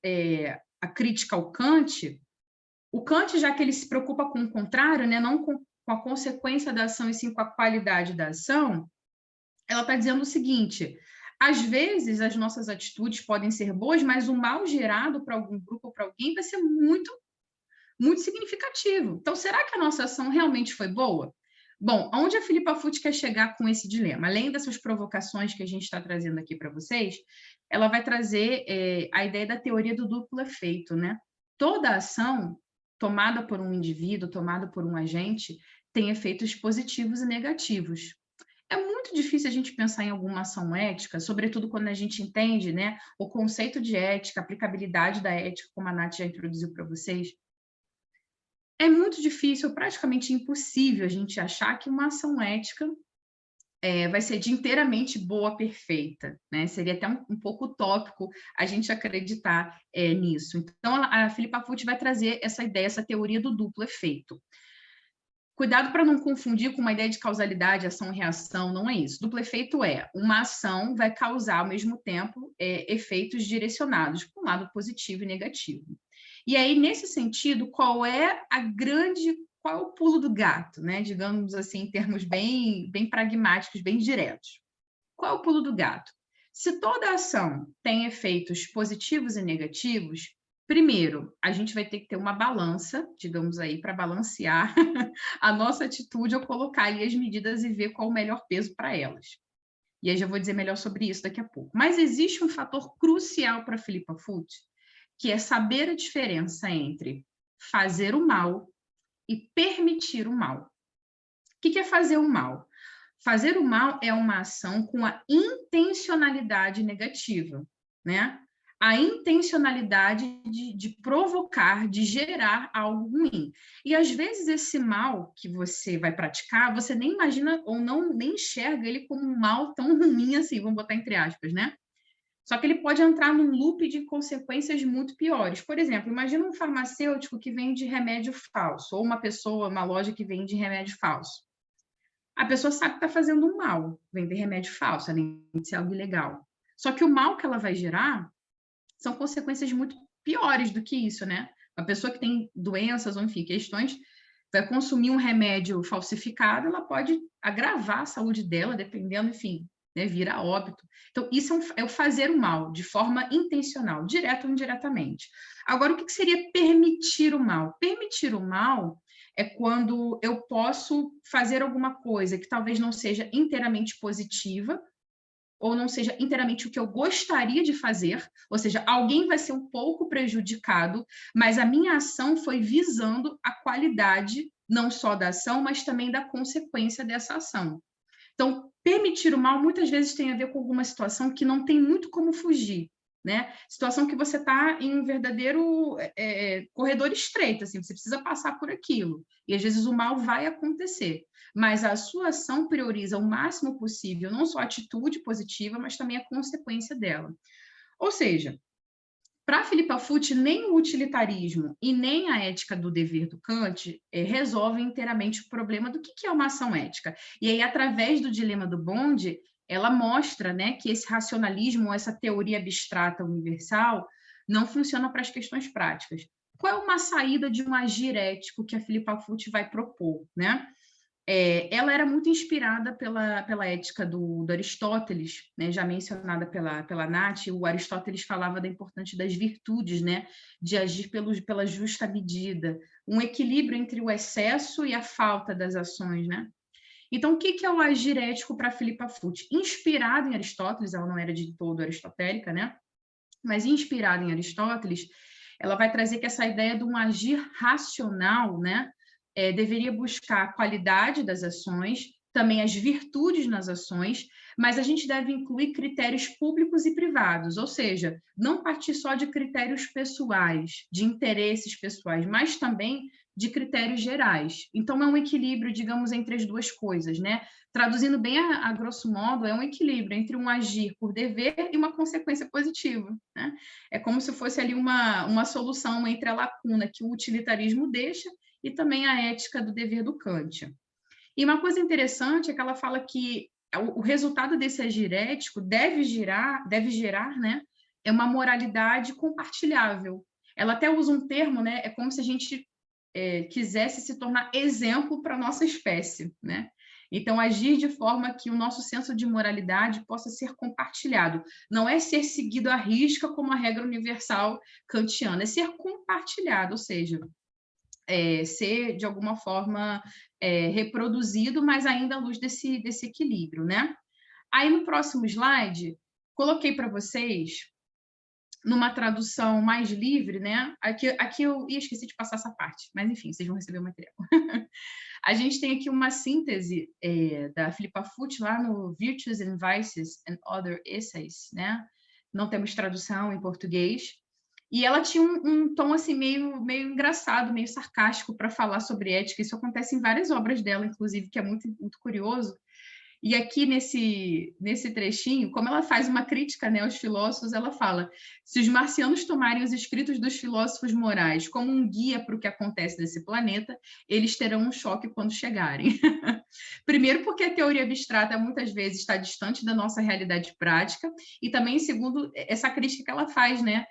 a crítica ao Kant, o Kant, já que ele se preocupa com o contrário, né, não com a consequência da ação, e sim com a qualidade da ação, ela está dizendo o seguinte: às vezes as nossas atitudes podem ser boas, mas o mal gerado para algum grupo ou para alguém vai ser muito, muito significativo. Então, será que a nossa ação realmente foi boa? Bom, onde a Philippa Foot quer chegar com esse dilema? Além dessas provocações que a gente está trazendo aqui para vocês, ela vai trazer a ideia da teoria do duplo efeito, né? Toda ação tomada por um indivíduo, tomada por um agente, tem efeitos positivos e negativos. É muito difícil a gente pensar em alguma ação ética, sobretudo quando a gente entende, né, o conceito de ética, a aplicabilidade da ética, como a Nath já introduziu para vocês. É muito difícil, praticamente impossível a gente achar que uma ação ética vai ser de inteiramente boa, perfeita, né? Seria até um pouco utópico a gente acreditar nisso. Então, a Philippa Foot vai trazer essa ideia, essa teoria do duplo efeito. Cuidado para não confundir com uma ideia de causalidade, ação e reação, não é isso. Duplo efeito uma ação vai causar, ao mesmo tempo, efeitos direcionados para um lado positivo e negativo. E aí, nesse sentido, qual é o pulo do gato, né? Digamos assim, em termos bem pragmáticos, bem diretos. Qual é o pulo do gato? Se toda ação tem efeitos positivos e negativos, primeiro, a gente vai ter que ter uma balança, digamos aí, para balancear a nossa atitude ou colocar ali as medidas e ver qual o melhor peso para elas. E aí já vou dizer melhor sobre isso daqui a pouco. Mas existe um fator crucial para Philippa Foot, que é saber a diferença entre fazer o mal e permitir o mal. O que é fazer o mal? Fazer o mal é uma ação com a intencionalidade negativa, né? A intencionalidade de provocar, de gerar algo ruim. E, às vezes, esse mal que você vai praticar, você nem imagina ou nem enxerga ele como um mal tão ruim assim, vamos botar entre aspas, né? Só que ele pode entrar num loop de consequências muito piores. Por exemplo, imagina um farmacêutico que vende remédio falso, ou uma loja que vende remédio falso. A pessoa sabe que está fazendo um mal, vender remédio falso, além de ser algo ilegal. Só que o mal que ela vai gerar são consequências muito piores do que isso, né? A pessoa que tem doenças ou, enfim, questões, vai consumir um remédio falsificado, ela pode agravar a saúde dela, dependendo, enfim, né, vir a óbito. Então, isso é o fazer o mal, de forma intencional, direto ou indiretamente. Agora, o que seria permitir o mal? Permitir o mal é quando eu posso fazer alguma coisa que talvez não seja inteiramente positiva, ou não seja inteiramente o que eu gostaria de fazer, ou seja, alguém vai ser um pouco prejudicado, mas a minha ação foi visando a qualidade, não só da ação, mas também da consequência dessa ação. Então, permitir o mal muitas vezes tem a ver com alguma situação que não tem muito como fugir, né? Situação que você está em um verdadeiro corredor estreito, assim, você precisa passar por aquilo. E às vezes o mal vai acontecer. Mas a sua ação prioriza o máximo possível, não só a atitude positiva, mas também a consequência dela. Ou seja, para Philippa Foot, nem o utilitarismo e nem a ética do dever do Kant resolvem inteiramente o problema do que é uma ação ética. E aí, através do dilema do Bond, ela mostra, né, que esse racionalismo, essa teoria abstrata universal, não funciona para as questões práticas. Qual é uma saída de um agir ético que a Philippa Foot vai propor, né? ela era muito inspirada pela ética do Aristóteles, né, já mencionada pela Nath. O Aristóteles falava da importância das virtudes, né, de agir pela justa medida, um equilíbrio entre o excesso e a falta das ações, né? Então, o que é o agir ético para Philippa Foot? Inspirado em Aristóteles, ela não era de todo aristotélica, né? Mas inspirada em Aristóteles, ela vai trazer que essa ideia de um agir racional, né, deveria buscar a qualidade das ações, também as virtudes nas ações, mas a gente deve incluir critérios públicos e privados, ou seja, não partir só de critérios pessoais, de interesses pessoais, mas também de critérios gerais. Então, é um equilíbrio, digamos, entre as duas coisas, né? Traduzindo bem a grosso modo, é um equilíbrio entre um agir por dever e uma consequência positiva, né? É como se fosse ali uma solução entre a lacuna que o utilitarismo deixa e também a ética do dever do Kant. E uma coisa interessante é que ela fala que o resultado desse agir ético deve gerar, né, uma moralidade compartilhável. Ela até usa um termo, né, é como se a gente quisesse se tornar exemplo para a nossa espécie, né? Então, agir de forma que o nosso senso de moralidade possa ser compartilhado. Não é ser seguido à risca como a regra universal kantiana, é ser compartilhado, ou seja, ser, de alguma forma, reproduzido, mas ainda à luz desse equilíbrio, né? Aí, no próximo slide, coloquei para vocês numa tradução mais livre, né? Aqui eu esqueci de passar essa parte, mas enfim, vocês vão receber o material. A gente tem aqui uma síntese da Philippa Foot lá no Virtues and Vices and Other Essays, né? Não temos tradução em português. E ela tinha um tom assim meio engraçado, meio sarcástico para falar sobre ética. Isso acontece em várias obras dela, inclusive, que é muito, muito curioso. E aqui nesse trechinho, como ela faz uma crítica, né, aos filósofos, ela fala: se os marcianos tomarem os escritos dos filósofos morais como um guia para o que acontece nesse planeta, eles terão um choque quando chegarem. Primeiro, porque a teoria abstrata muitas vezes está distante da nossa realidade prática, e também, segundo, essa crítica que ela faz, né?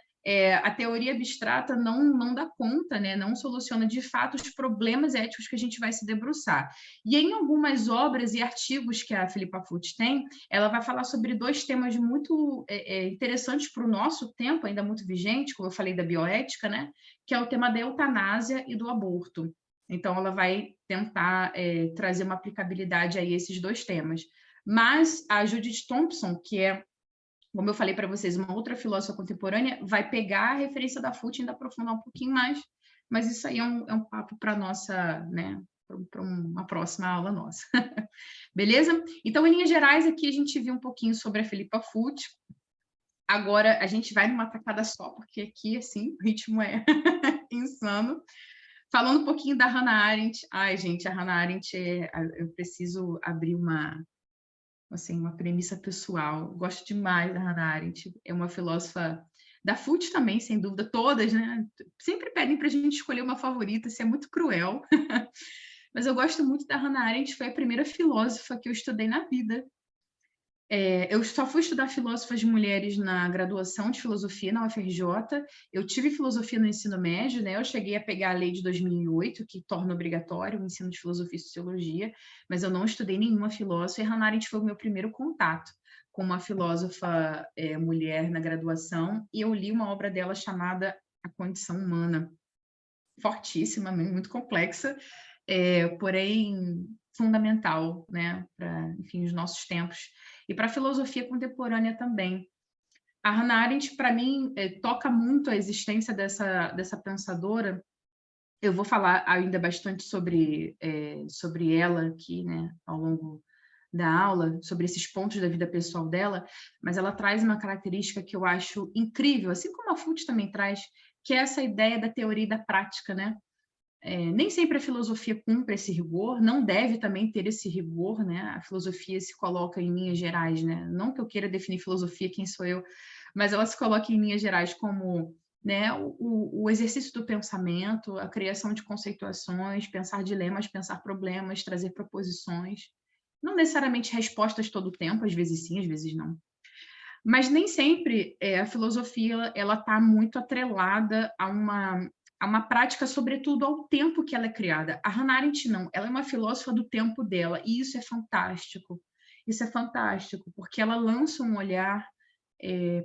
A teoria abstrata não dá conta, né? Não soluciona de fato os problemas éticos que a gente vai se debruçar. E em algumas obras e artigos que a Philippa Foot tem, ela vai falar sobre dois temas muito interessantes para o nosso tempo, ainda muito vigente, como eu falei da bioética, né? Que é o tema da eutanásia e do aborto. Então, ela vai tentar trazer uma aplicabilidade a esses dois temas. Mas a Judith Thompson, que é, como eu falei para vocês, uma outra filósofa contemporânea, vai pegar a referência da Foot e ainda aprofundar um pouquinho mais, mas isso aí é um papo para nossa, né, para uma próxima aula nossa. Beleza? Então, em linhas gerais, aqui a gente viu um pouquinho sobre a Philippa Foot. Agora, a gente vai numa tacada só, porque aqui, assim, o ritmo é insano. Falando um pouquinho da Hannah Arendt. Ai, gente, a Hannah Arendt, eu preciso abrir uma premissa pessoal. Gosto demais da Hannah Arendt. É uma filósofa da Foot também, sem dúvida, todas, né? Sempre pedem para a gente escolher uma favorita, isso é muito cruel. Mas eu gosto muito da Hannah Arendt, foi a primeira filósofa que eu estudei na vida. Eu só fui estudar filósofas mulheres na graduação de filosofia na UFRJ. Eu tive filosofia no ensino médio, né? Eu cheguei a pegar a lei de 2008, que torna obrigatório o ensino de filosofia e sociologia, mas eu não estudei nenhuma filósofa, e Hannah Arendt foi o meu primeiro contato com uma filósofa mulher na graduação, e eu li uma obra dela chamada A Condição Humana, fortíssima, muito complexa, porém fundamental, né, para, enfim, os nossos tempos e para a filosofia contemporânea também. A Hannah Arendt, para mim, toca muito a existência dessa pensadora. Eu vou falar ainda bastante sobre ela aqui, né, ao longo da aula, sobre esses pontos da vida pessoal dela, mas ela traz uma característica que eu acho incrível, assim como a Foot também traz, que é essa ideia da teoria e da prática, né? Nem sempre a filosofia cumpre esse rigor, não deve também ter esse rigor, né? A filosofia se coloca em linhas gerais, né? Não que eu queira definir filosofia, quem sou eu, mas ela se coloca em linhas gerais como, né, o exercício do pensamento, a criação de conceituações, pensar dilemas, pensar problemas, trazer proposições, não necessariamente respostas todo o tempo, às vezes sim, às vezes não. Mas nem sempre a filosofia ela está muito atrelada a uma a uma prática, sobretudo, ao tempo que ela é criada. A Hannah Arendt não, ela é uma filósofa do tempo dela, e isso é fantástico. Isso é fantástico, porque ela lança um olhar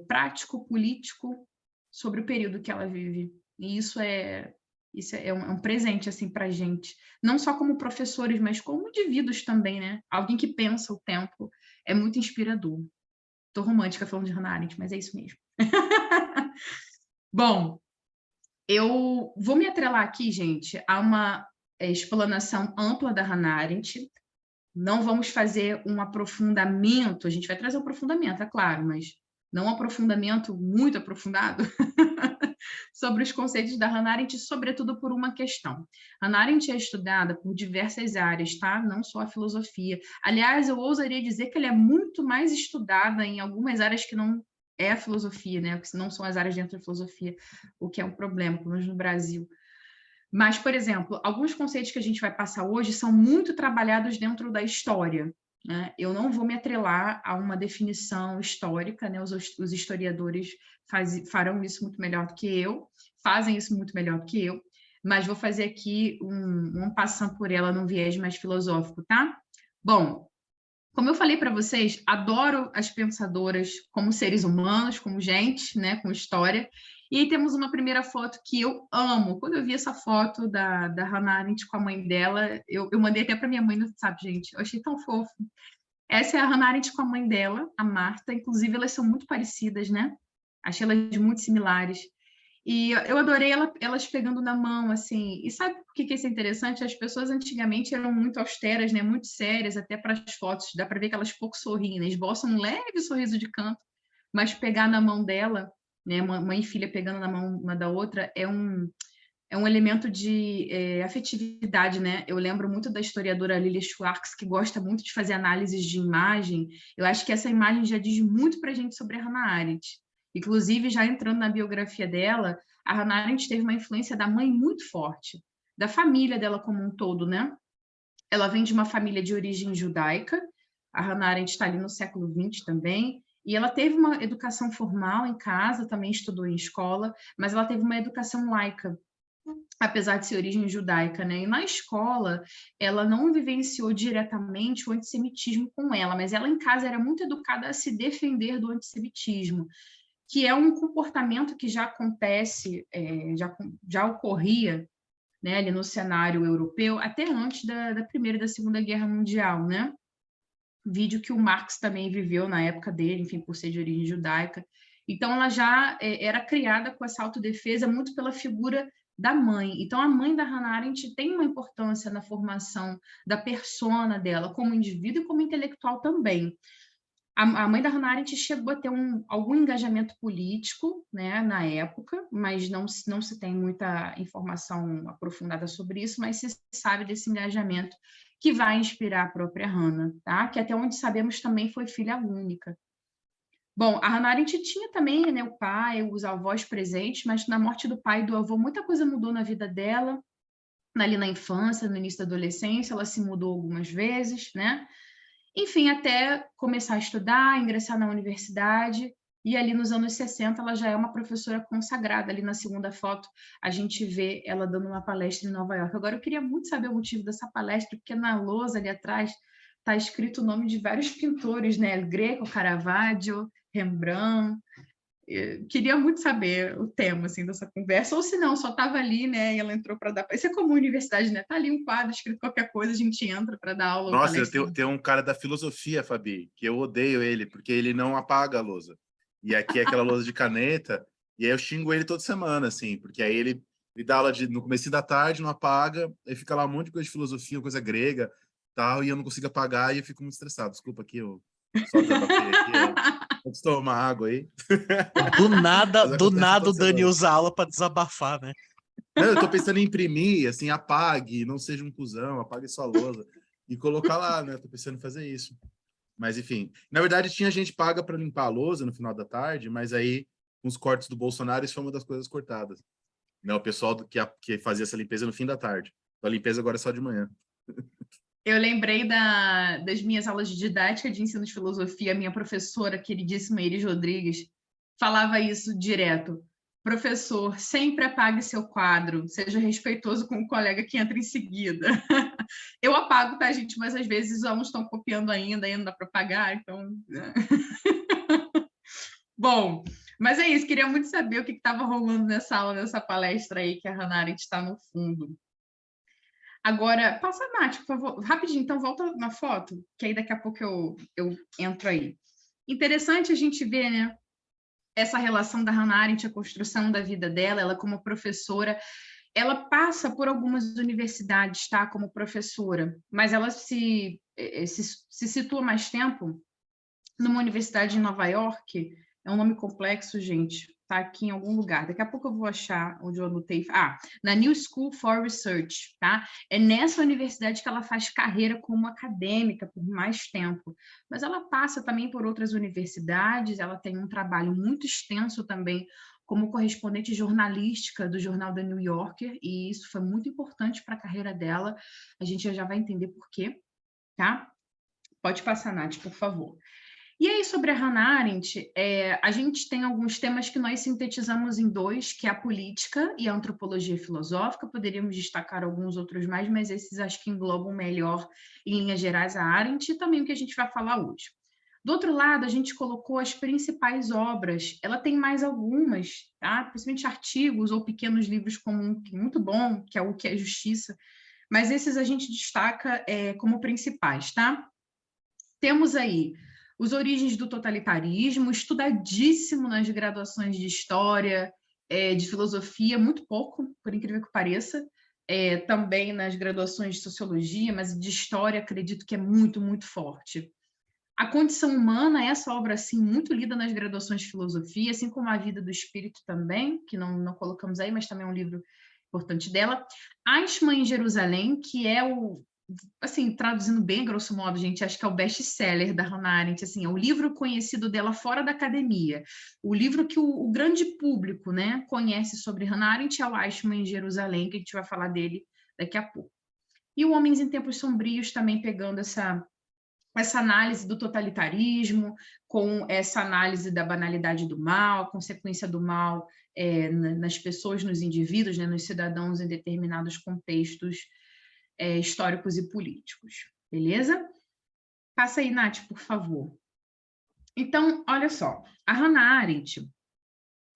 prático, político, sobre o período que ela vive. E isso é um presente assim, para a gente. Não só como professores, mas como indivíduos também, né? Alguém que pensa o tempo. É muito inspirador. Estou romântica falando de Hannah Arendt, mas é isso mesmo. Bom, eu vou me atrelar aqui, gente, a uma explanação ampla da Hannah Arendt. Não vamos fazer um aprofundamento, a gente vai trazer um aprofundamento, é claro, mas não um aprofundamento muito aprofundado sobre os conceitos da Hannah Arendt, sobretudo por uma questão. Hannah Arendt é estudada por diversas áreas, tá? Não só a filosofia. Aliás, eu ousaria dizer que ela é muito mais estudada em algumas áreas que não é a filosofia, né? Que não são as áreas dentro da filosofia, o que é um problema, pelo menos no Brasil. Mas, por exemplo, alguns conceitos que a gente vai passar hoje são muito trabalhados dentro da história, né? Eu não vou me atrelar a uma definição histórica, né? Os historiadores farão isso muito melhor do que eu, fazem isso muito melhor do que eu, mas vou fazer aqui um passando por ela num viés mais filosófico, tá? Bom, como eu falei para vocês, adoro as pensadoras como seres humanos, como gente, né? Com história. E aí temos uma primeira foto que eu amo. Quando eu vi essa foto da Hannah Arendt com a mãe dela, eu mandei até para minha mãe no WhatsApp, gente. Eu achei tão fofo. Essa é a Hannah Arendt com a mãe dela, a Marta. Inclusive, elas são muito parecidas, né? Achei elas muito similares. E eu adorei elas pegando na mão, assim. E sabe por que isso é interessante? As pessoas antigamente eram muito austeras, né? Muito sérias, até para as fotos. Dá para ver que elas pouco sorriem, né? Esboçam um leve sorriso de canto. Mas pegar na mão dela, né, mãe e filha pegando na mão uma da outra, é um elemento de afetividade, né? Eu lembro muito da historiadora Lilia Schwartz, que gosta muito de fazer análises de imagem. Eu acho que essa imagem já diz muito para a gente sobre a Hannah Arendt. Inclusive, já entrando na biografia dela, a Hannah Arendt teve uma influência da mãe muito forte, da família dela como um todo, né? Ela vem de uma família de origem judaica, a Hannah Arendt está ali no século XX também, e ela teve uma educação formal em casa, também estudou em escola, mas ela teve uma educação laica, apesar de ser origem judaica, né? E na escola, ela não vivenciou diretamente o antissemitismo com ela, mas ela em casa era muito educada a se defender do antissemitismo, que é um comportamento que já acontece, já ocorria, né, ali no cenário europeu, até antes da Primeira e da Segunda Guerra Mundial, né? Vídeo que o Marx também viveu na época dele, enfim, por ser de origem judaica. Então, ela já era criada com essa autodefesa muito pela figura da mãe. Então, a mãe da Hannah Arendt tem uma importância na formação da persona dela, como indivíduo e como intelectual também. A mãe da Hannah Arendt chegou a ter algum engajamento político, né, na época, mas não se tem muita informação aprofundada sobre isso, mas se sabe desse engajamento que vai inspirar a própria Hannah, tá? Que até onde sabemos também foi filha única. Bom, a Hannah Arendt tinha também, né, o pai, os avós presentes, mas na morte do pai e do avô, muita coisa mudou na vida dela, ali na infância, no início da adolescência, ela se mudou algumas vezes, né? Enfim, até começar a estudar, ingressar na universidade, e ali nos anos 60 ela já é uma professora consagrada. Ali na segunda foto a gente vê ela dando uma palestra em Nova York. Agora eu queria muito saber o motivo dessa palestra, porque na lousa ali atrás está escrito o nome de vários pintores, né? Greco, Caravaggio, Rembrandt. Eu queria muito saber o tema assim, dessa conversa, ou se não, só estava ali, né? E ela entrou para dar. Isso é como universidade, né? Tá ali um quadro escrito qualquer coisa, a gente entra para dar aula. Nossa, tem um cara da filosofia, Fabi, que eu odeio ele, porque ele não apaga a lousa. E aqui é aquela lousa de caneta, e aí eu xingo ele toda semana, assim, porque aí ele dá aula no começo da tarde, não apaga, aí fica lá um monte de coisa de filosofia, coisa grega, tal, e eu não consigo apagar e eu fico muito estressado. Desculpa aqui, eu só desabafei aqui. Vamos tomar água aí. Do nada o Dani usa aula para desabafar, né? Não, eu tô pensando em imprimir, assim, apague, não seja um cuzão, apague sua lousa e colocar lá, né? Eu tô pensando em fazer isso. Mas, enfim, na verdade tinha gente paga para limpar a lousa no final da tarde, mas aí, com os cortes do Bolsonaro, isso foi uma das coisas cortadas. Não, o pessoal que fazia essa limpeza no fim da tarde. Então, a limpeza agora é só de manhã. Eu lembrei das minhas aulas de didática de ensino de filosofia, a minha professora, queridíssima Iris Rodrigues, falava isso direto. Professor, sempre apague seu quadro, seja respeitoso com o colega que entra em seguida. Eu apago, tá, gente? Mas às vezes os alunos estão copiando ainda não dá para apagar, então... Bom, mas é isso, queria muito saber o que estava rolando nessa aula, nessa palestra aí que a Hannah Arendt está no fundo. Agora, passa a Nath, por favor, rapidinho, então volta na foto, que aí daqui a pouco eu entro aí. Interessante a gente ver, né, essa relação da Hannah Arendt, a construção da vida dela, ela como professora, ela passa por algumas universidades, tá, como professora, mas ela se situa mais tempo numa universidade em Nova York. É um nome complexo, gente, tá aqui em algum lugar. Daqui a pouco eu vou achar onde eu anotei. Na New School for Research, tá? É nessa universidade que ela faz carreira como acadêmica por mais tempo. Mas ela passa também por outras universidades, ela tem um trabalho muito extenso também como correspondente jornalística do jornal The New Yorker, e isso foi muito importante para a carreira dela. A gente já vai entender por quê, tá? Pode passar, Nath, por favor. E aí, sobre a Hannah Arendt, a gente tem alguns temas que nós sintetizamos em dois, que é a política e a antropologia filosófica. Poderíamos destacar alguns outros mais, mas esses acho que englobam melhor, em linhas gerais, a Arendt e também o que a gente vai falar hoje. Do outro lado, a gente colocou as principais obras. Ela tem mais algumas, tá? Principalmente artigos ou pequenos livros como um muito bom, que é O que é Justiça, mas esses a gente destaca como principais, tá? Temos aí Os Origens do Totalitarismo, estudadíssimo nas graduações de História, de Filosofia, muito pouco, por incrível que pareça, também nas graduações de Sociologia, mas de História acredito que é muito, muito forte. A Condição Humana, essa obra, assim, muito lida nas graduações de Filosofia, assim como A Vida do Espírito também, que não colocamos aí, mas também é um livro importante dela. Eichmann em Jerusalém, que é assim, traduzindo bem, grosso modo, gente, acho que é o best-seller da Hannah Arendt, assim, é o livro conhecido dela fora da academia. O livro que o grande público, né, conhece sobre Hannah Arendt é o Eichmann em Jerusalém, que a gente vai falar dele daqui a pouco. E o Homens em Tempos Sombrios também pegando essa análise do totalitarismo, com essa análise da banalidade do mal, a consequência do mal nas pessoas, nos indivíduos, né, nos cidadãos em determinados contextos históricos e políticos, beleza? Passa aí, Nath, por favor. Então, olha só, a Hannah Arendt,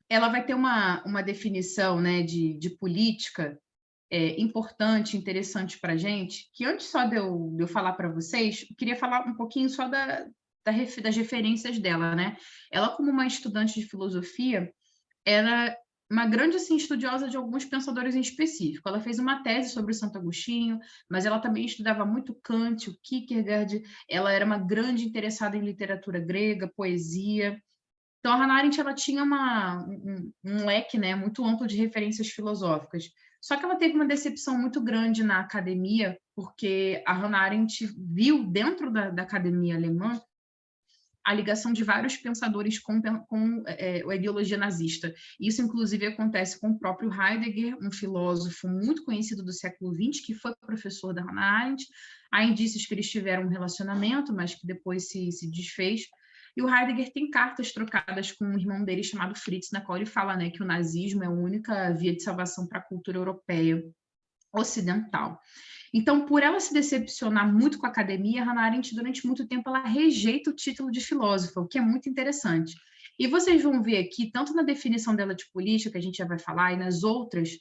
ela vai ter uma definição, né, de política importante, interessante para a gente, que antes só de eu falar para vocês, eu queria falar um pouquinho só das referências dela, né? Ela, como uma estudante de filosofia, era uma grande assim, estudiosa de alguns pensadores em específico. Ela fez uma tese sobre o Santo Agostinho, mas ela também estudava muito Kant, o Kierkegaard, ela era uma grande interessada em literatura grega, poesia. Então, a Hannah Arendt ela tinha um leque, né, muito amplo de referências filosóficas. Só que ela teve uma decepção muito grande na academia, porque a Hannah Arendt viu dentro da academia alemã a ligação de vários pensadores com a ideologia nazista. Isso, inclusive, acontece com o próprio Heidegger, um filósofo muito conhecido do século XX, que foi professor da Hannah Arendt. Há indícios que eles tiveram um relacionamento, mas que depois se desfez. E o Heidegger tem cartas trocadas com um irmão dele chamado Fritz, na qual ele fala, né, que o nazismo é a única via de salvação para a cultura europeia ocidental. Então, por ela se decepcionar muito com a academia, Hannah Arendt, durante muito tempo, ela rejeita o título de filósofa, o que é muito interessante. E vocês vão ver aqui, tanto na definição dela de política, que a gente já vai falar, e nas outras,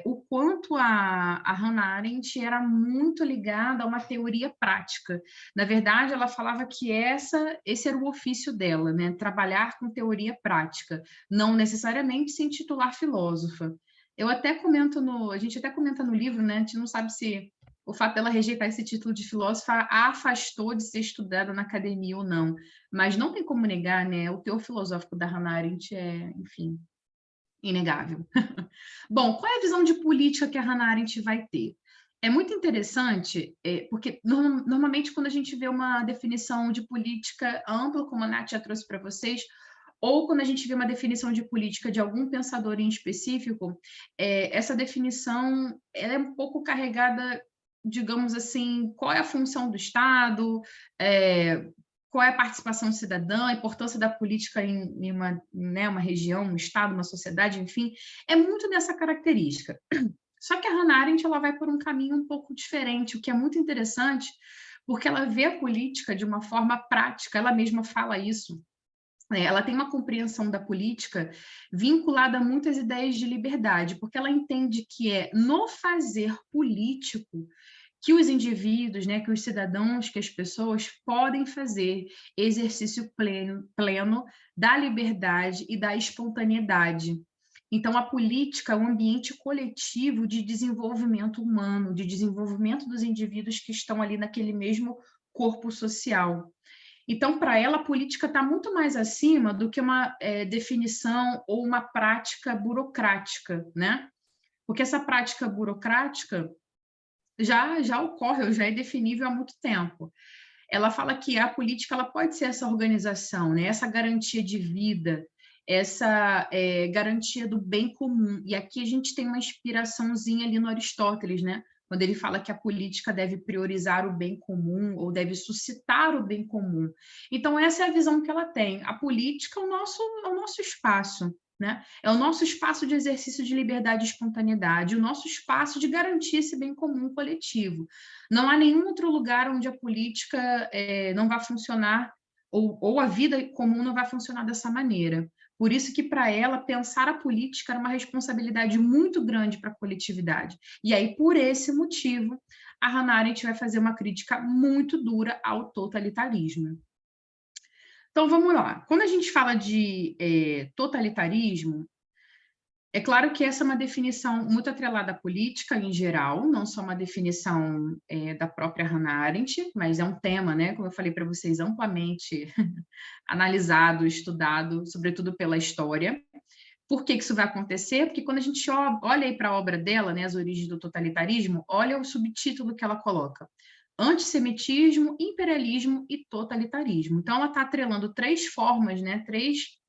o quanto a Hannah Arendt era muito ligada a uma teoria prática. Na verdade, ela falava que esse era o ofício dela, né? Trabalhar com teoria prática, não necessariamente se intitular filósofa. Eu até comento a gente até comenta no livro, né? A gente não sabe se o fato dela rejeitar esse título de filósofa a afastou de ser estudada na academia ou não. Mas não tem como negar, né? O teor filosófico da Hannah Arendt enfim, inegável. Bom, qual é a visão de política que a Hannah Arendt vai ter? É muito interessante, porque normalmente quando a gente vê uma definição de política ampla, como a Nath já trouxe para vocês, ou quando a gente vê uma definição de política de algum pensador em específico, essa definição ela é um pouco carregada, digamos assim, qual é a função do Estado, qual é a participação cidadã, a importância da política em uma, né, uma região, um estado, uma sociedade, enfim, é muito dessa característica. Só que a Hannah Arendt ela vai por um caminho um pouco diferente, o que é muito interessante, porque ela vê a política de uma forma prática, ela mesma fala isso. Ela tem uma compreensão da política vinculada a muitas ideias de liberdade, porque ela entende que é no fazer político que os indivíduos, né, que os cidadãos, que as pessoas podem fazer exercício pleno da liberdade e da espontaneidade. Então, a política é um ambiente coletivo de desenvolvimento humano, de desenvolvimento dos indivíduos que estão ali naquele mesmo corpo social. Então, para ela, a política está muito mais acima do que uma definição ou uma prática burocrática, né? Porque essa prática burocrática já ocorre, já é definível há muito tempo. Ela fala que a política ela pode ser essa organização, né? Essa garantia de vida, essa garantia do bem comum. E aqui a gente tem uma inspiraçãozinha ali no Aristóteles, né? Quando ele fala que a política deve priorizar o bem comum ou deve suscitar o bem comum. Então, essa é a visão que ela tem. A política é o nosso espaço, né? É o nosso espaço de exercício de liberdade e espontaneidade, o nosso espaço de garantir esse bem comum coletivo. Não há nenhum outro lugar onde a política não vai funcionar, ou a vida comum não vai funcionar dessa maneira. Por isso que, para ela, pensar a política era uma responsabilidade muito grande para a coletividade. E aí, por esse motivo, a Hannah Arendt vai fazer uma crítica muito dura ao totalitarismo. Então, vamos lá. Quando a gente fala de totalitarismo, é claro que essa é uma definição muito atrelada à política em geral, não só uma definição da própria Hannah Arendt, mas é um tema, né, como eu falei para vocês, amplamente analisado, estudado, sobretudo pela história. Por que isso vai acontecer? Porque quando a gente olha aí para a obra dela, né, As Origens do Totalitarismo, olha o subtítulo que ela coloca: Antissemitismo, Imperialismo e Totalitarismo. Então, ela está atrelando três formas, né, três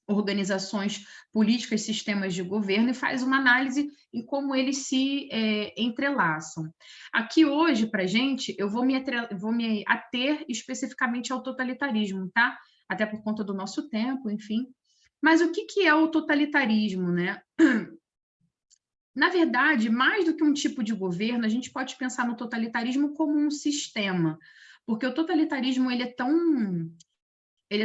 organizações políticas, sistemas de governo, e faz uma análise em como eles se entrelaçam. Aqui hoje, para a gente, eu vou me ater especificamente ao totalitarismo, tá? Até por conta do nosso tempo, enfim. Mas o que é o totalitarismo, né? Na verdade, mais do que um tipo de governo, a gente pode pensar no totalitarismo como um sistema, porque o totalitarismo ele é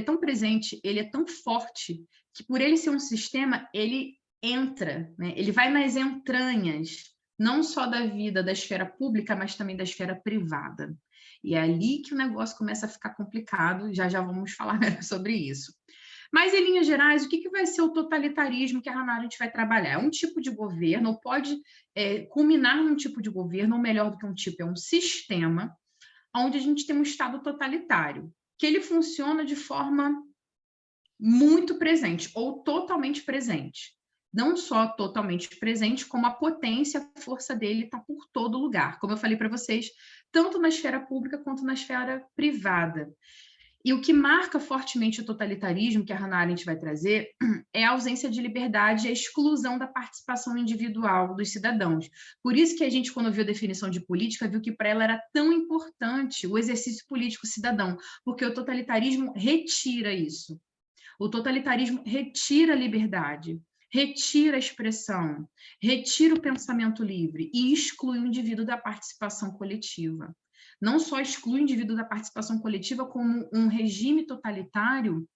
tão presente, ele é tão forte, que por ele ser um sistema, ele entra, né? Ele vai nas entranhas, não só da vida da esfera pública, mas também da esfera privada. E é ali que o negócio começa a ficar complicado, já vamos falar sobre isso. Mas, em linhas gerais, o que vai ser o totalitarismo que a Hannah Arendt vai trabalhar? É um tipo de governo, ou pode culminar num tipo de governo, ou melhor do que um tipo, é um sistema, onde a gente tem um Estado totalitário, que ele funciona de forma muito presente, ou totalmente presente. Não só totalmente presente, como a potência, a força dele está por todo lugar, como eu falei para vocês, tanto na esfera pública quanto na esfera privada. E o que marca fortemente o totalitarismo, que a Hannah Arendt vai trazer, é a ausência de liberdade e a exclusão da participação individual dos cidadãos. Por isso que a gente, quando viu a definição de política, viu que para ela era tão importante o exercício político cidadão, porque o totalitarismo retira isso. O totalitarismo retira a liberdade, retira a expressão, retira o pensamento livre e exclui o indivíduo da participação coletiva. Não só exclui o indivíduo da participação coletiva, como um regime totalitário,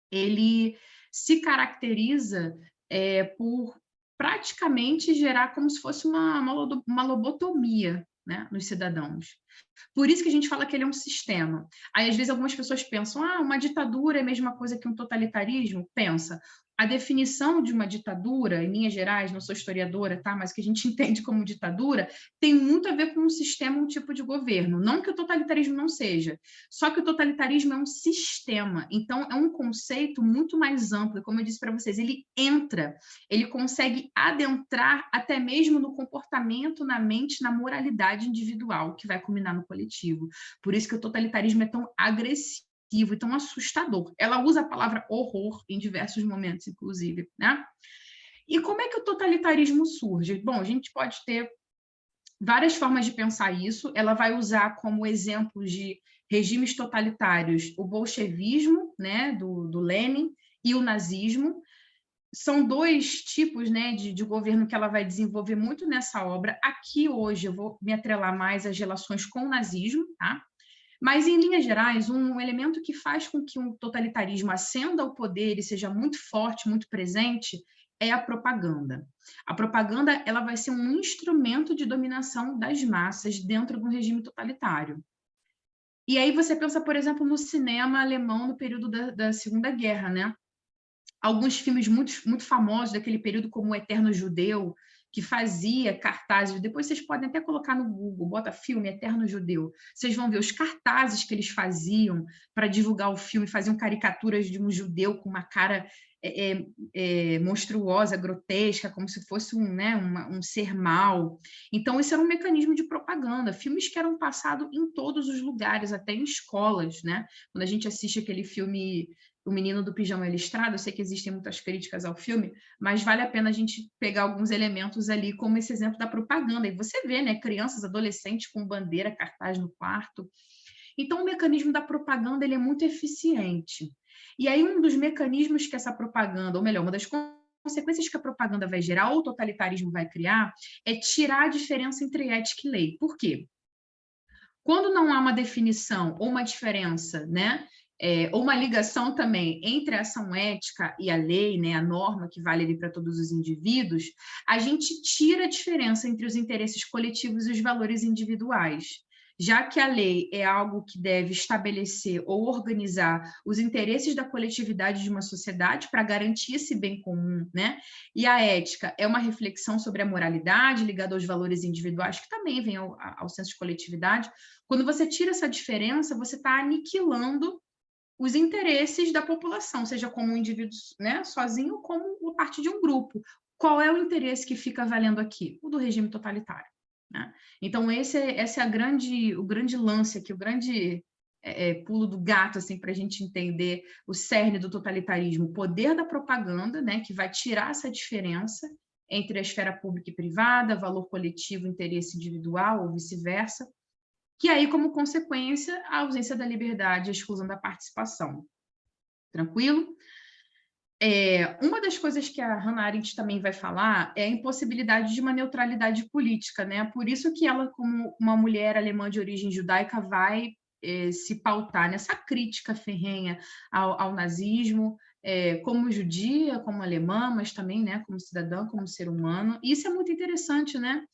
ele se caracteriza por praticamente gerar como se fosse uma lobotomia, né, nos cidadãos. Por isso que a gente fala que ele é um sistema. Aí, às vezes, algumas pessoas pensam, uma ditadura é a mesma coisa que um totalitarismo? Pensa. A definição de uma ditadura, em linhas gerais, não sou historiadora, tá? Mas o que a gente entende como ditadura tem muito a ver com um sistema, um tipo de governo. Não que o totalitarismo não seja, só que o totalitarismo é um sistema. Então, é um conceito muito mais amplo. Como eu disse para vocês, ele entra, ele consegue adentrar até mesmo no comportamento, na mente, na moralidade individual, que vai culminar no coletivo. Por isso que o totalitarismo é tão agressivo e tão assustador. Ela usa a palavra horror em diversos momentos, inclusive, né? E como é que o totalitarismo surge? Bom, a gente pode ter várias formas de pensar isso. Ela vai usar como exemplos de regimes totalitários, o bolchevismo, né, do Lenin, e o nazismo. São dois tipos, né, de governo que ela vai desenvolver muito nessa obra. Aqui, hoje, eu vou me atrelar mais às relações com o nazismo, tá? Mas, em linhas gerais, um elemento que faz com que um totalitarismo ascenda ao poder e seja muito forte, muito presente, é a propaganda. A propaganda, ela vai ser um instrumento de dominação das massas dentro de um regime totalitário. E aí você pensa, por exemplo, no cinema alemão no período da Segunda Guerra, né? Alguns filmes muito famosos daquele período, como O Eterno Judeu, que fazia cartazes. Depois vocês podem até colocar no Google, bota filme Eterno Judeu. Vocês vão ver os cartazes que eles faziam para divulgar o filme, faziam caricaturas de um judeu com uma cara monstruosa, grotesca, como se fosse um ser mau. Então, isso era um mecanismo de propaganda. Filmes que eram passados em todos os lugares, até em escolas, né? Quando a gente assiste aquele filme O Menino do Pijama Listrado, eu sei que existem muitas críticas ao filme, mas vale a pena a gente pegar alguns elementos ali, como esse exemplo da propaganda. E você vê, né, crianças, adolescentes com bandeira, cartaz no quarto. Então, o mecanismo da propaganda, ele é muito eficiente. E aí, um dos mecanismos que essa propaganda, ou melhor, uma das consequências que a propaganda vai gerar, ou o totalitarismo vai criar, é tirar a diferença entre ética e lei. Por quê? Quando não há uma definição ou uma diferença, né, ou uma ligação também entre a ação ética e a lei, né, a norma que vale ali para todos os indivíduos, a gente tira a diferença entre os interesses coletivos e os valores individuais. Já que a lei é algo que deve estabelecer ou organizar os interesses da coletividade de uma sociedade para garantir esse bem comum, né? E a ética é uma reflexão sobre a moralidade ligada aos valores individuais, que também vem ao senso de coletividade. Quando você tira essa diferença, você está aniquilando os interesses da população, seja como um indivíduo, né, sozinho, ou como parte de um grupo. Qual é o interesse que fica valendo aqui? O do regime totalitário, né? Então, esse é o grande lance aqui, o grande pulo do gato, assim, para a gente entender o cerne do totalitarismo, o poder da propaganda, né, que vai tirar essa diferença entre a esfera pública e privada, valor coletivo, interesse individual, ou vice-versa, que aí, como consequência, a ausência da liberdade, a exclusão da participação. Tranquilo? Uma das coisas que a Hannah Arendt também vai falar é a impossibilidade de uma neutralidade política, né? Por isso que ela, como uma mulher alemã de origem judaica, vai se pautar nessa crítica ferrenha ao nazismo, como judia, como alemã, mas também, né, como cidadã, como ser humano. E isso é muito interessante, né?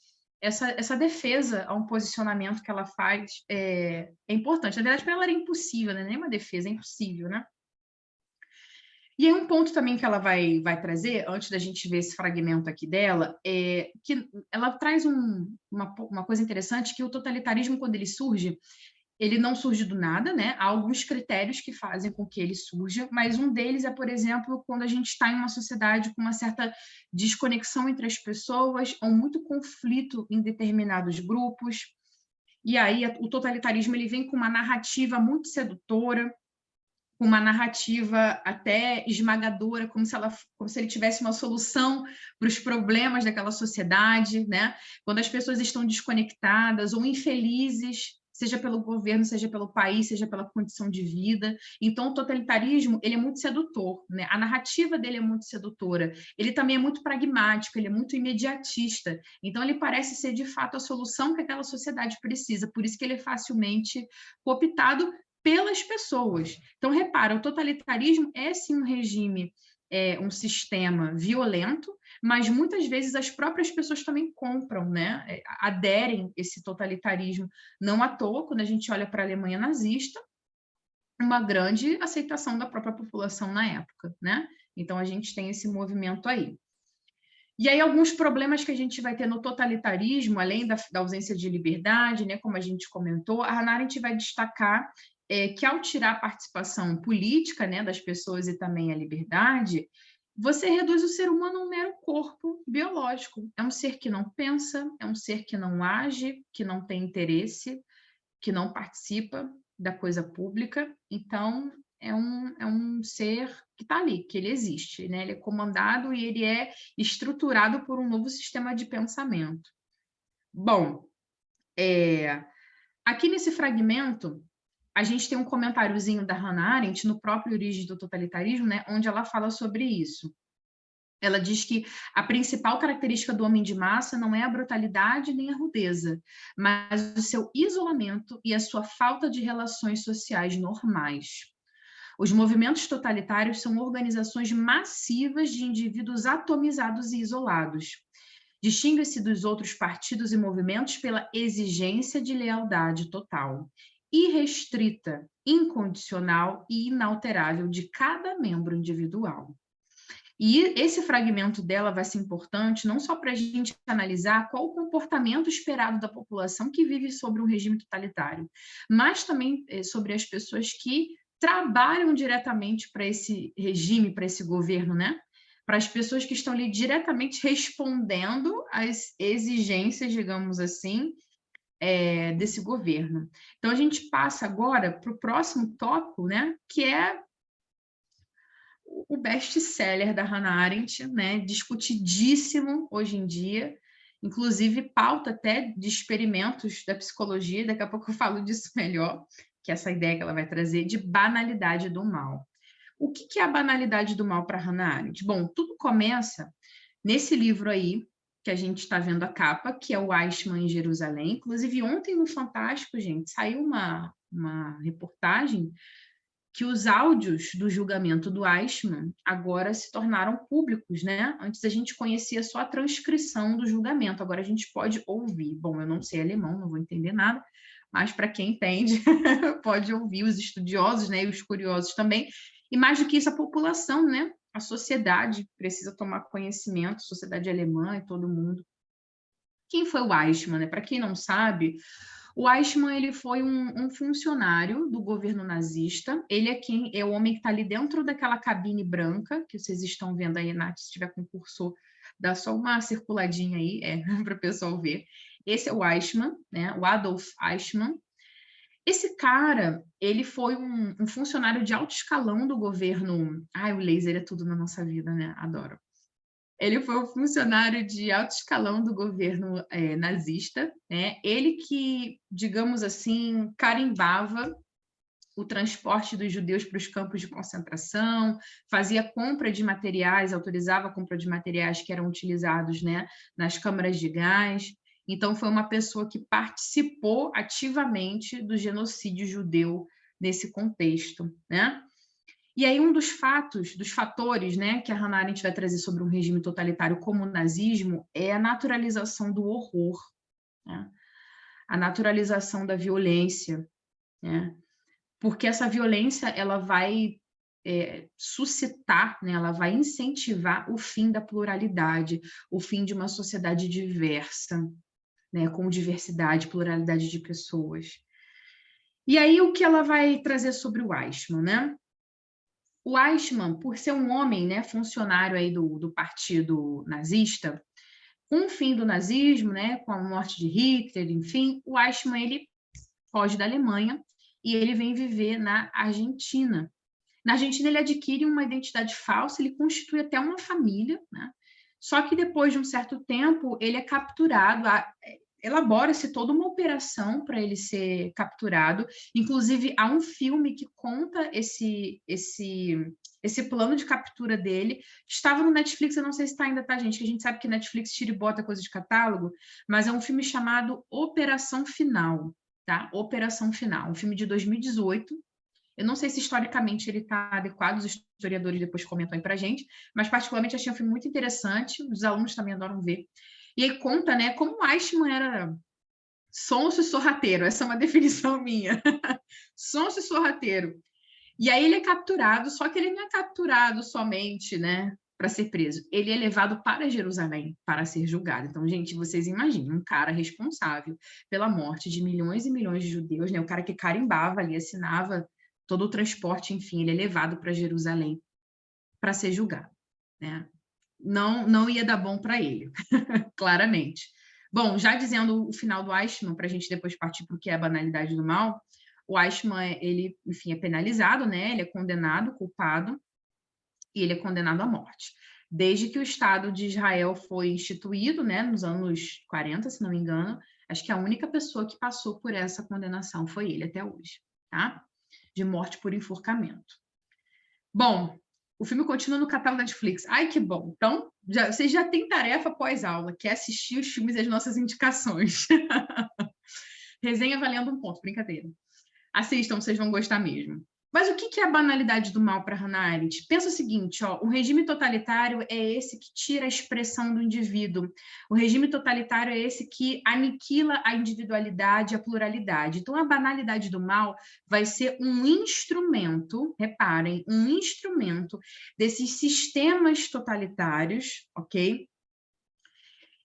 Essa defesa a um posicionamento que ela faz é importante. Na verdade, para ela era impossível, né? Nem uma defesa, é impossível, né? E aí um ponto também que ela vai trazer, antes da gente ver esse fragmento aqui dela, é que ela traz uma coisa interessante, que o totalitarismo, quando ele surge, ele não surge do nada, né? Há alguns critérios que fazem com que ele surja, mas um deles é, por exemplo, quando a gente está em uma sociedade com uma certa desconexão entre as pessoas, ou muito conflito em determinados grupos, e aí o totalitarismo ele vem com uma narrativa muito sedutora, com uma narrativa até esmagadora, como se ele tivesse uma solução para os problemas daquela sociedade, né? Quando as pessoas estão desconectadas ou infelizes, seja pelo governo, seja pelo país, seja pela condição de vida. Então, o totalitarismo, ele é muito sedutor, né? A narrativa dele é muito sedutora. Ele também é muito pragmático, ele é muito imediatista. Então, ele parece ser, de fato, a solução que aquela sociedade precisa. Por isso que ele é facilmente cooptado pelas pessoas. Então, repara, o totalitarismo é, sim, um regime, um sistema violento, mas muitas vezes as próprias pessoas também compram, né? Aderem esse totalitarismo. Não à toa, quando a gente olha para a Alemanha nazista, uma grande aceitação da própria população na época, né? Então, a gente tem esse movimento aí. E aí, alguns problemas que a gente vai ter no totalitarismo, além da ausência de liberdade, né, como a gente comentou, a Hannah Arendt vai destacar que, ao tirar a participação política, né, das pessoas e também a liberdade, você reduz o ser humano a um mero corpo biológico. É um ser que não pensa, é um ser que não age, que não tem interesse, que não participa da coisa pública. Então, é um ser que está ali, que ele existe, né? Ele é comandado e ele é estruturado por um novo sistema de pensamento. Bom, aqui nesse fragmento, a gente tem um comentáriozinho da Hannah Arendt no próprio Origem do Totalitarismo, né, onde ela fala sobre isso. Ela diz que a principal característica do homem de massa não é a brutalidade nem a rudeza, mas o seu isolamento e a sua falta de relações sociais normais. Os movimentos totalitários são organizações massivas de indivíduos atomizados e isolados. Distingue-se dos outros partidos e movimentos pela exigência de lealdade total, irrestrita, incondicional e inalterável de cada membro individual. E esse fragmento dela vai ser importante não só para a gente analisar qual o comportamento esperado da população que vive sobre um regime totalitário, mas também sobre as pessoas que trabalham diretamente para esse regime, para esse governo, né? Para as pessoas que estão ali diretamente respondendo às exigências, digamos assim, desse governo. Então, a gente passa agora para o próximo tópico, né? Que é o best-seller da Hannah Arendt, né, discutidíssimo hoje em dia, inclusive pauta até de experimentos da psicologia, daqui a pouco eu falo disso melhor, que é essa ideia que ela vai trazer de banalidade do mal. O que é a banalidade do mal para Hannah Arendt? Bom, tudo começa nesse livro aí, que a gente está vendo a capa, que é o Eichmann em Jerusalém. Inclusive, ontem no Fantástico, gente, saiu uma reportagem que os áudios do julgamento do Eichmann agora se tornaram públicos, né? Antes a gente conhecia só a transcrição do julgamento, agora a gente pode ouvir. Bom, eu não sei alemão, não vou entender nada, mas para quem entende, pode ouvir, os estudiosos, né, e os curiosos também. E mais do que isso, a população, né? A sociedade precisa tomar conhecimento, a sociedade alemã e todo mundo. Quem foi o Eichmann, né? Para quem não sabe, o Eichmann ele foi um funcionário do governo nazista. Ele é o homem que está ali dentro daquela cabine branca, que vocês estão vendo aí, Nath, se tiver com cursor, dá só uma circuladinha aí, para o pessoal ver. Esse é o Eichmann, né? O Adolf Eichmann. Esse cara, ele foi um funcionário de alto escalão do governo... Ai, o laser é tudo na nossa vida, né? Adoro. Ele foi um funcionário de alto escalão do governo nazista, né? Ele que, digamos assim, carimbava o transporte dos judeus para os campos de concentração, fazia compra de materiais, autorizava a compra de materiais que eram utilizados, né, nas câmaras de gás. Então, foi uma pessoa que participou ativamente do genocídio judeu nesse contexto, né? E aí um dos fatores, né, que a Hannah Arendt vai trazer sobre um regime totalitário como o nazismo é a naturalização do horror, né? A naturalização da violência, né? Porque essa violência ela vai suscitar, né, ela vai incentivar o fim da pluralidade, o fim de uma sociedade diversa, né, com diversidade, pluralidade de pessoas. E aí o que ela vai trazer sobre o Eichmann, né? O Eichmann, por ser um homem, né, funcionário aí do partido nazista, com o fim do nazismo, né, com a morte de Hitler, enfim, o Eichmann ele foge da Alemanha e ele vem viver na Argentina. Na Argentina ele adquire uma identidade falsa, ele constitui até uma família, né? Só que depois de um certo tempo ele é capturado, elabora-se toda uma operação para ele ser capturado. Inclusive, há um filme que conta esse plano de captura dele. Estava no Netflix, eu não sei se está ainda, tá, gente? Que a gente sabe que Netflix tira e bota coisa de catálogo, mas é um filme chamado Operação Final, tá? Operação Final, um filme de 2018. Eu não sei se historicamente ele está adequado, os historiadores depois comentam aí para a gente, mas particularmente achei um filme muito interessante, os alunos também adoram ver. E aí conta, né, como o Eichmann era sonso e sorrateiro, essa é uma definição minha, sonso e sorrateiro. E aí ele é capturado, só que ele não é capturado somente, né, para ser preso, ele é levado para Jerusalém para ser julgado. Então, gente, vocês imaginem, um cara responsável pela morte de milhões e milhões de judeus, né, o cara que carimbava ali, assinava todo o transporte, enfim, ele é levado para Jerusalém para ser julgado, né? Não ia dar bom para ele, claramente. Bom, já dizendo o final do Eichmann, para a gente depois partir para o que é a banalidade do mal, o Eichmann, ele, enfim, é penalizado, né? Ele é condenado, culpado, e ele é condenado à morte. Desde que o Estado de Israel foi instituído, né, nos anos 40, se não me engano, acho que a única pessoa que passou por essa condenação foi ele até hoje, tá? De morte por enforcamento. Bom, o filme continua no catálogo da Netflix. Ai, que bom. Então, vocês já têm tarefa pós-aula, que é assistir os filmes e as nossas indicações. Resenha valendo um ponto, brincadeira. Assistam, vocês vão gostar mesmo. Mas o que é a banalidade do mal para Hannah Arendt? Pensa o seguinte, ó, o regime totalitário é esse que tira a expressão do indivíduo. O regime totalitário é esse que aniquila a individualidade e a pluralidade. Então, a banalidade do mal vai ser um instrumento, reparem, um instrumento desses sistemas totalitários, ok?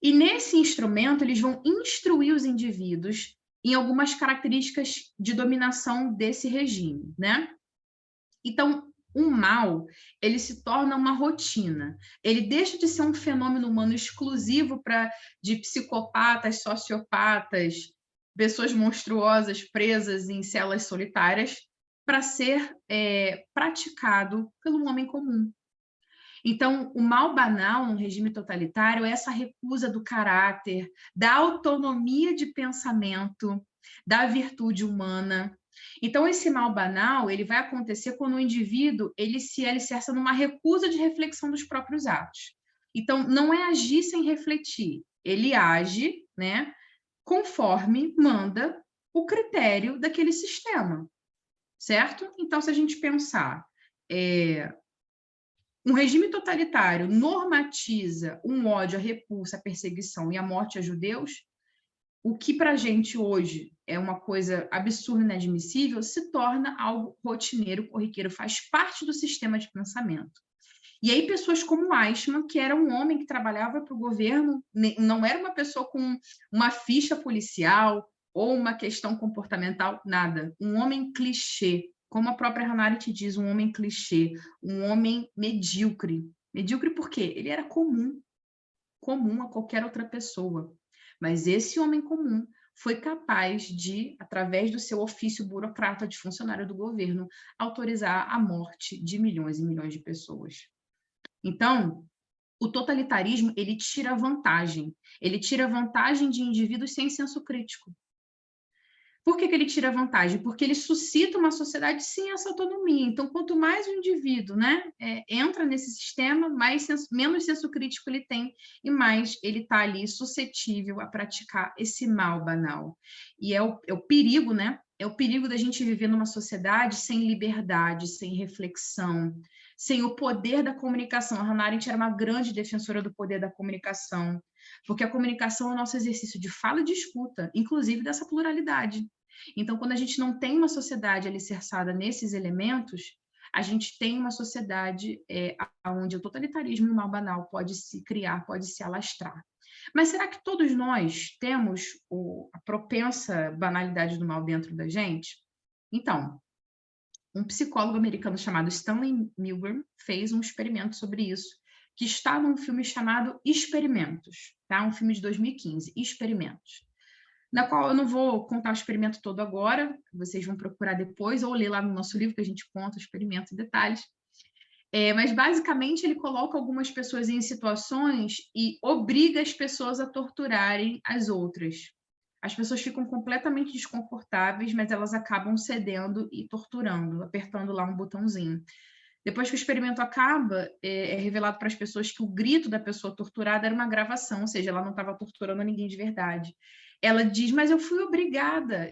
E nesse instrumento, eles vão instruir os indivíduos em algumas características de dominação desse regime, né? Então, o mal, ele se torna uma rotina. Ele deixa de ser um fenômeno humano exclusivo de psicopatas, sociopatas, pessoas monstruosas presas em celas solitárias, para ser praticado pelo homem comum. Então, o mal banal no regime totalitário é essa recusa do caráter, da autonomia de pensamento, da virtude humana. Então, esse mal banal, ele vai acontecer quando o indivíduo ele se alicerça numa recusa de reflexão dos próprios atos. Então, não é agir sem refletir, ele age, né, conforme manda o critério daquele sistema, certo? Então, se a gente pensar, um regime totalitário normatiza um ódio, a repulsa, a perseguição e a morte a judeus, o que para a gente hoje é uma coisa absurda e inadmissível, se torna algo rotineiro, corriqueiro, faz parte do sistema de pensamento. E aí pessoas como Eichmann, que era um homem que trabalhava para o governo, não era uma pessoa com uma ficha policial ou uma questão comportamental, nada. Um homem clichê, como a própria Hannah Arendt diz, um homem clichê, um homem medíocre. Medíocre por quê? Ele era comum a qualquer outra pessoa. Mas esse homem comum foi capaz de, através do seu ofício burocrata de funcionário do governo, autorizar a morte de milhões e milhões de pessoas. Então, o totalitarismo, ele tira vantagem. Ele tira vantagem de indivíduos sem senso crítico. Por que ele tira vantagem? Porque ele suscita uma sociedade sem essa autonomia. Então, quanto mais o indivíduo, né, entra nesse sistema, menos senso crítico ele tem e mais ele está ali suscetível a praticar esse mal banal. E é o perigo, né? É o perigo da gente viver numa sociedade sem liberdade, sem reflexão, sem o poder da comunicação. A Hannah Arendt era uma grande defensora do poder da comunicação, porque a comunicação é o nosso exercício de fala e de escuta, inclusive dessa pluralidade. Então, quando a gente não tem uma sociedade alicerçada nesses elementos, a gente tem uma sociedade onde o totalitarismo e o mal banal pode se criar, pode se alastrar. Mas será que todos nós temos a propensa banalidade do mal dentro da gente? Então, um psicólogo americano chamado Stanley Milgram fez um experimento sobre isso, que está num filme chamado Experimentos, tá? Um filme de 2015, Experimentos, na qual eu não vou contar o experimento todo agora, vocês vão procurar depois, ou ler lá no nosso livro, que a gente conta o experimento em detalhes. Mas, basicamente, ele coloca algumas pessoas em situações e obriga as pessoas a torturarem as outras. As pessoas ficam completamente desconfortáveis, mas elas acabam cedendo e torturando, apertando lá um botãozinho. Depois que o experimento acaba, é revelado para as pessoas que o grito da pessoa torturada era uma gravação, ou seja, ela não estava torturando ninguém de verdade. Ela diz, mas eu fui obrigada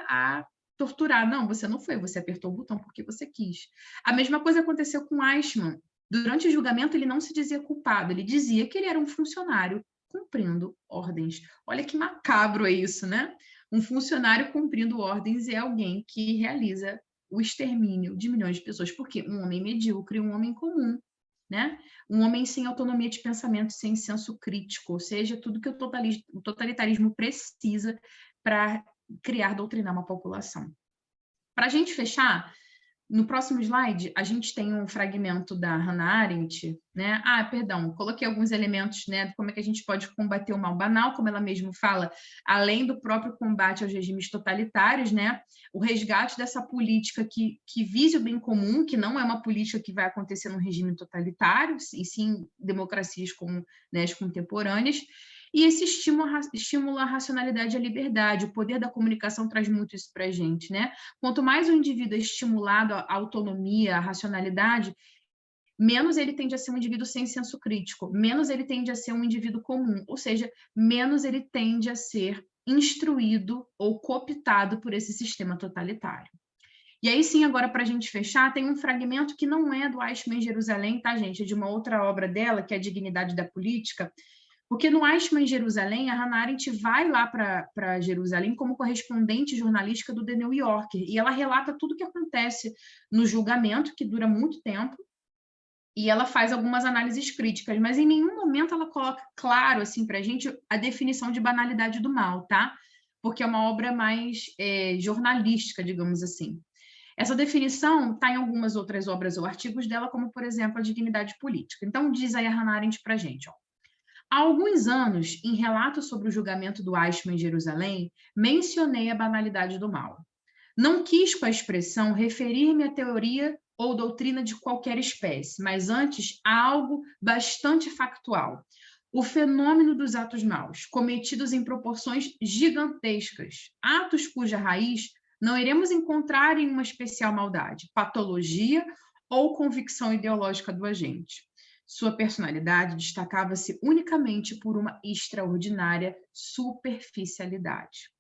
a torturar. Não, você não foi, você apertou o botão porque você quis. A mesma coisa aconteceu com Eichmann. Durante o julgamento, ele não se dizia culpado, ele dizia que ele era um funcionário cumprindo ordens. Olha que macabro é isso, né? Um funcionário cumprindo ordens é alguém que realiza o extermínio de milhões de pessoas, porque um homem medíocre, um homem comum, né? Um homem sem autonomia de pensamento, sem senso crítico, ou seja, tudo que o totalitarismo precisa para criar, doutrinar uma população. Para a gente fechar, no próximo slide, a gente tem um fragmento da Hannah Arendt, né? Coloquei alguns elementos, né, de como é que a gente pode combater o mal banal, como ela mesma fala, além do próprio combate aos regimes totalitários, né? O resgate dessa política que vise o bem comum, que não é uma política que vai acontecer num regime totalitário, e sim democracias como, né, as contemporâneas. E esse estimula a racionalidade e a liberdade. O poder da comunicação traz muito isso para a gente, né? Quanto mais o indivíduo é estimulado à autonomia, à racionalidade, menos ele tende a ser um indivíduo sem senso crítico, menos ele tende a ser um indivíduo comum, ou seja, menos ele tende a ser instruído ou cooptado por esse sistema totalitário. E aí sim, agora para a gente fechar, tem um fragmento que não é do Eichmann em Jerusalém, tá, gente? É de uma outra obra dela, que é A Dignidade da Política, porque no Eichmann em Jerusalém, a Hannah Arendt vai lá para Jerusalém como correspondente jornalística do The New Yorker, e ela relata tudo o que acontece no julgamento, que dura muito tempo, e ela faz algumas análises críticas, mas em nenhum momento ela coloca claro assim, para a gente a definição de banalidade do mal, tá? Porque é uma obra mais jornalística, digamos assim. Essa definição está em algumas outras obras ou artigos dela, como, por exemplo, A Dignidade Política. Então, diz aí a Hannah Arendt para a gente, ó. Há alguns anos, em relato sobre o julgamento do Eichmann em Jerusalém, mencionei a banalidade do mal. Não quis, com a expressão, referir-me à teoria ou doutrina de qualquer espécie, mas antes a algo bastante factual. O fenômeno dos atos maus, cometidos em proporções gigantescas, atos cuja raiz não iremos encontrar em uma especial maldade, patologia ou convicção ideológica do agente. Sua personalidade destacava-se unicamente por uma extraordinária superficialidade.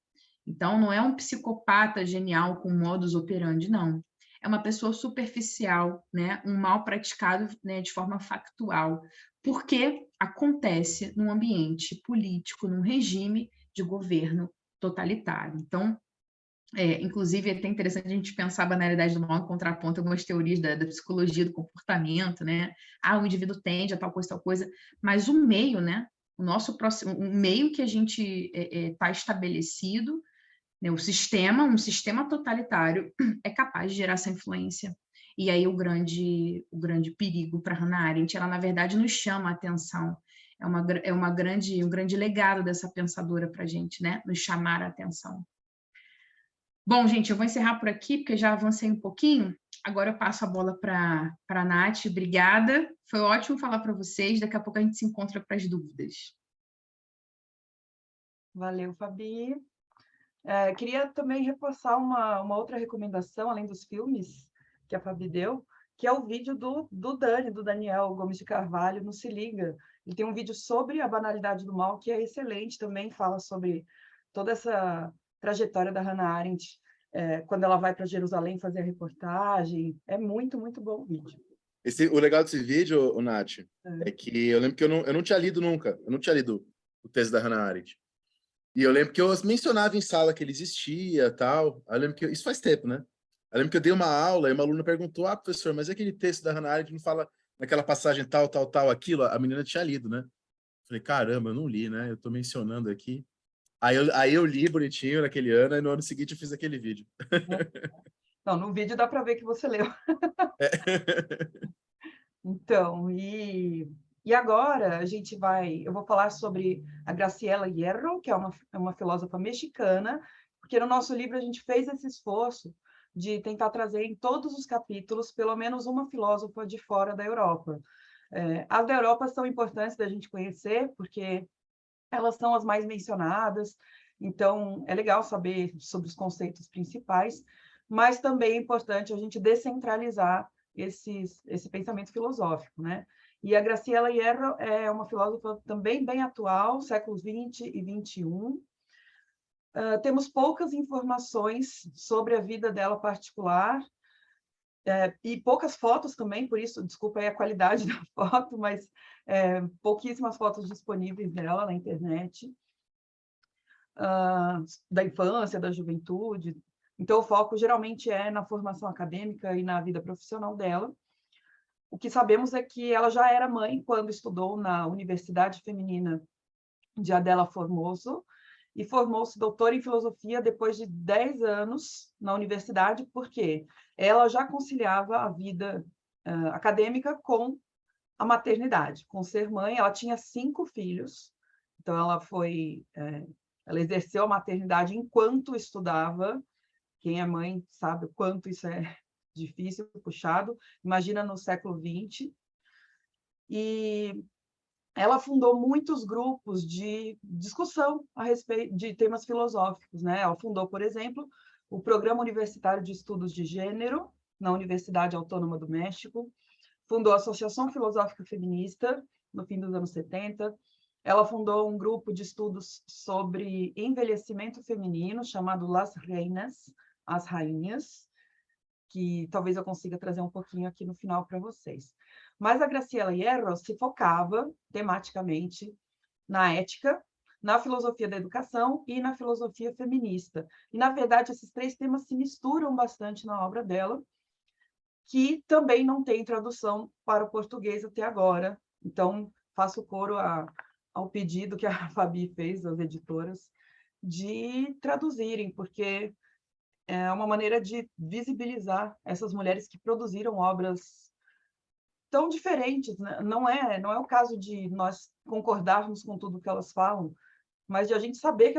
Então, não é um psicopata genial com modus operandi, não. É uma pessoa superficial, né? Um mal praticado, né, de forma factual, porque acontece num ambiente político, num regime de governo totalitário. Então, inclusive, é até interessante a gente pensar a banalidade do mal em contraponto a algumas teorias da psicologia do comportamento, né? O indivíduo tende a tal coisa, mas o meio, né? O nosso próximo, o meio que a gente está estabelecido, né? Um sistema totalitário é capaz de gerar essa influência. E aí o grande perigo para Hannah Arendt, ela na verdade nos chama a atenção. Um grande legado dessa pensadora para a gente, né? Nos chamar a atenção. Bom, gente, eu vou encerrar por aqui, porque já avancei um pouquinho. Agora eu passo a bola para a Nath. Obrigada. Foi ótimo falar para vocês. Daqui a pouco a gente se encontra para as dúvidas. Valeu, Fabi. Queria também reforçar uma outra recomendação, além dos filmes que a Fabi deu, que é o vídeo do Daniel Gomes de Carvalho, no Se Liga. Ele tem um vídeo sobre a banalidade do mal, que é excelente também, fala sobre toda essa trajetória da Hannah Arendt, quando ela vai para Jerusalém fazer a reportagem. É muito, muito bom o vídeo. O legal desse vídeo, Nath, é que eu lembro que eu não tinha lido nunca. Eu não tinha lido o texto da Hannah Arendt. E eu lembro que eu mencionava em sala que ele existia, tal. Eu lembro que isso faz tempo, né? Eu lembro que eu dei uma aula e uma aluna perguntou: professor, mas aquele texto da Hannah Arendt não fala naquela passagem tal, aquilo? A menina tinha lido, né? Falei, caramba, eu não li, né? Eu tô mencionando aqui. Aí eu li bonitinho naquele ano, e no ano seguinte eu fiz aquele vídeo. Não, no vídeo dá para ver que você leu. Então, e agora eu vou falar sobre a Graciela Hierro, que é uma filósofa mexicana, porque no nosso livro a gente fez esse esforço de tentar trazer em todos os capítulos pelo menos uma filósofa de fora da Europa. As da Europa são importantes da gente conhecer, porque elas são as mais mencionadas, então é legal saber sobre os conceitos principais, mas também é importante a gente descentralizar esse pensamento filosófico, né? E a Graciela Hierro é uma filósofa também bem atual, séculos 20 e 21. Temos poucas informações sobre a vida dela particular, e poucas fotos também, por isso, desculpa aí a qualidade da foto, mas pouquíssimas fotos disponíveis dela na internet, da infância, da juventude. Então, o foco geralmente é na formação acadêmica e na vida profissional dela. O que sabemos é que ela já era mãe quando estudou na Universidade Feminina de Adela Formoso e formou-se doutora em filosofia depois de 10 anos na universidade, porque ela já conciliava a vida acadêmica com a maternidade, com ser mãe. Ela tinha 5 filhos, então ela exerceu a maternidade enquanto estudava. Quem é mãe sabe o quanto isso é difícil, puxado. Imagina no século XX. E ela fundou muitos grupos de discussão a respeito de temas filosóficos, né? Ela fundou, por exemplo, o Programa Universitário de Estudos de Gênero, na Universidade Autônoma do México, fundou a Associação Filosófica Feminista, no fim dos anos 70, ela fundou um grupo de estudos sobre envelhecimento feminino, chamado Las Reinas, as Rainhas, que talvez eu consiga trazer um pouquinho aqui no final para vocês. Mas a Graciela Hierro se focava tematicamente na ética, na filosofia da educação e na filosofia feminista. E, na verdade, esses três temas se misturam bastante na obra dela, que também não tem tradução para o português até agora. Então, faço coro ao pedido que a Fabi fez, das editoras, de traduzirem, porque é uma maneira de visibilizar essas mulheres que produziram obras tão diferentes, né? Não é o caso de nós concordarmos com tudo que elas falam, mas de a gente saber que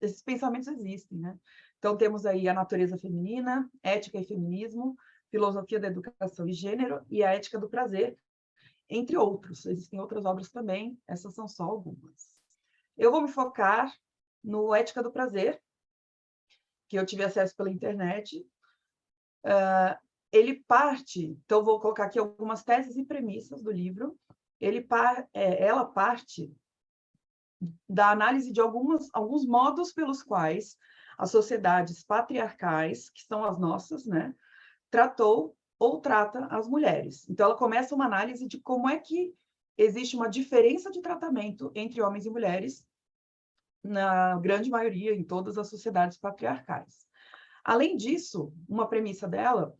esses pensamentos existem, né? Então, temos aí a natureza feminina, ética e feminismo, filosofia da educação e gênero e a ética do prazer, entre outros. Existem outras obras também, essas são só algumas. Eu vou me focar no Ética do Prazer, que eu tive acesso pela internet. Ele parte, então vou colocar aqui algumas teses e premissas do livro. Ela parte da análise de alguns modos pelos quais as sociedades patriarcais, que são as nossas, né, tratou ou trata as mulheres. Então, ela começa uma análise de como é que existe uma diferença de tratamento entre homens e mulheres, na grande maioria, em todas as sociedades patriarcais. Além disso, uma premissa dela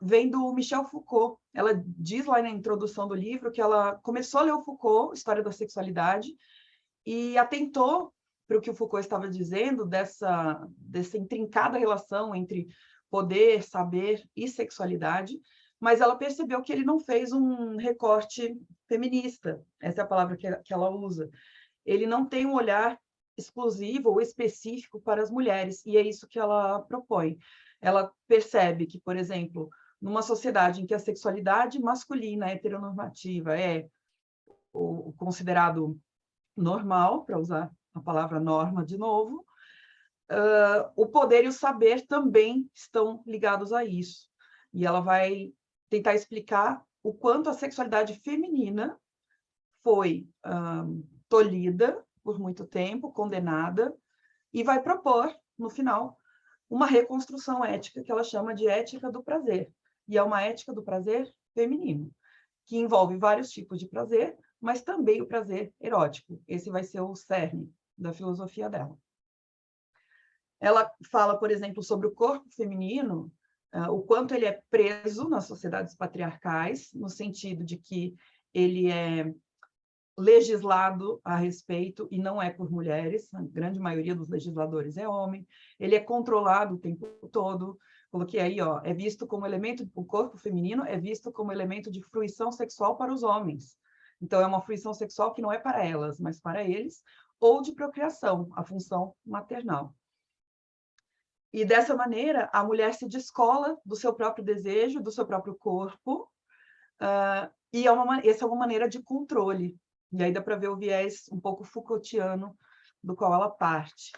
vem do Michel Foucault. Ela diz lá na introdução do livro que ela começou a ler o Foucault, História da Sexualidade, e atentou para o que o Foucault estava dizendo, dessa intrincada relação entre poder, saber e sexualidade, mas ela percebeu que ele não fez um recorte feminista, essa é a palavra que ela usa. Ele não tem um olhar exclusivo ou específico para as mulheres, e é isso que ela propõe. Ela percebe que, por exemplo, numa sociedade em que a sexualidade masculina heteronormativa é o considerado normal, para usar a palavra norma de novo, o poder e o saber também estão ligados a isso. E ela vai tentar explicar o quanto a sexualidade feminina foi tolhida por muito tempo, condenada, e vai propor, no final, uma reconstrução ética que ela chama de ética do prazer. E é uma ética do prazer feminino, que envolve vários tipos de prazer, mas também o prazer erótico. Esse vai ser o cerne da filosofia dela. Ela fala, por exemplo, sobre o corpo feminino, o quanto ele é preso nas sociedades patriarcais, no sentido de que ele é legislado a respeito e não é por mulheres, a grande maioria dos legisladores é homem, ele é controlado o tempo todo. Coloquei aí, ó, é visto como elemento, o corpo feminino é visto como elemento de fruição sexual para os homens. Então, é uma fruição sexual que não é para elas, mas para eles, ou de procriação, a função maternal. E, dessa maneira, a mulher se descola do seu próprio desejo, do seu próprio corpo, e essa é uma maneira de controle. E aí dá para ver o viés um pouco Foucaultiano do qual ela parte,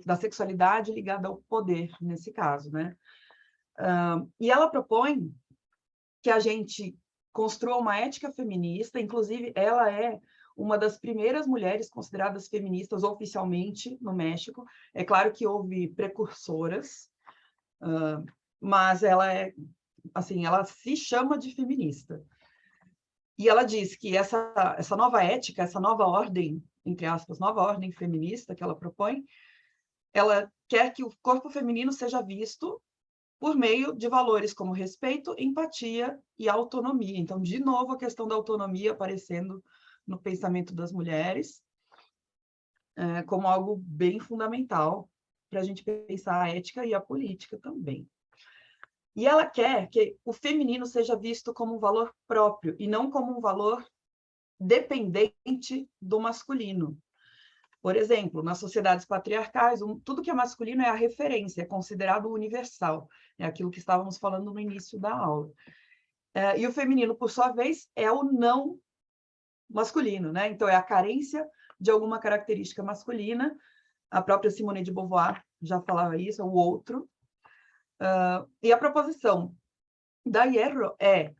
da sexualidade ligada ao poder, nesse caso, né? E ela propõe que a gente construa uma ética feminista, inclusive ela é uma das primeiras mulheres consideradas feministas oficialmente no México. É claro que houve precursoras, mas ela ela se chama de feminista. E ela diz que essa nova ética, essa nova ordem, entre aspas, nova ordem feminista que ela propõe, ela quer que o corpo feminino seja visto por meio de valores como respeito, empatia e autonomia. Então, de novo, a questão da autonomia aparecendo no pensamento das mulheres, como algo bem fundamental para a gente pensar a ética e a política também. E ela quer que o feminino seja visto como um valor próprio e não como um valor dependente do masculino. Por exemplo, nas sociedades patriarcais, tudo que é masculino é a referência, é considerado universal. É aquilo que estávamos falando no início da aula. E o feminino, por sua vez, é o não masculino, né? Então, é a carência de alguma característica masculina. A própria Simone de Beauvoir já falava isso, é o outro. E a proposição da Hierro é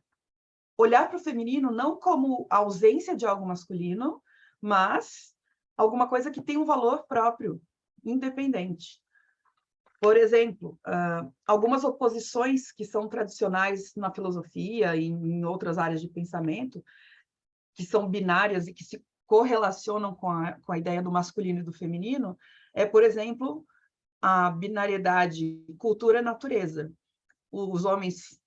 olhar para o feminino não como a ausência de algo masculino, mas alguma coisa que tem um valor próprio, independente. Por exemplo, algumas oposições que são tradicionais na filosofia e em outras áreas de pensamento, que são binárias e que se correlacionam com a ideia do masculino e do feminino, é, por exemplo, a binariedade cultura-natureza. Os homens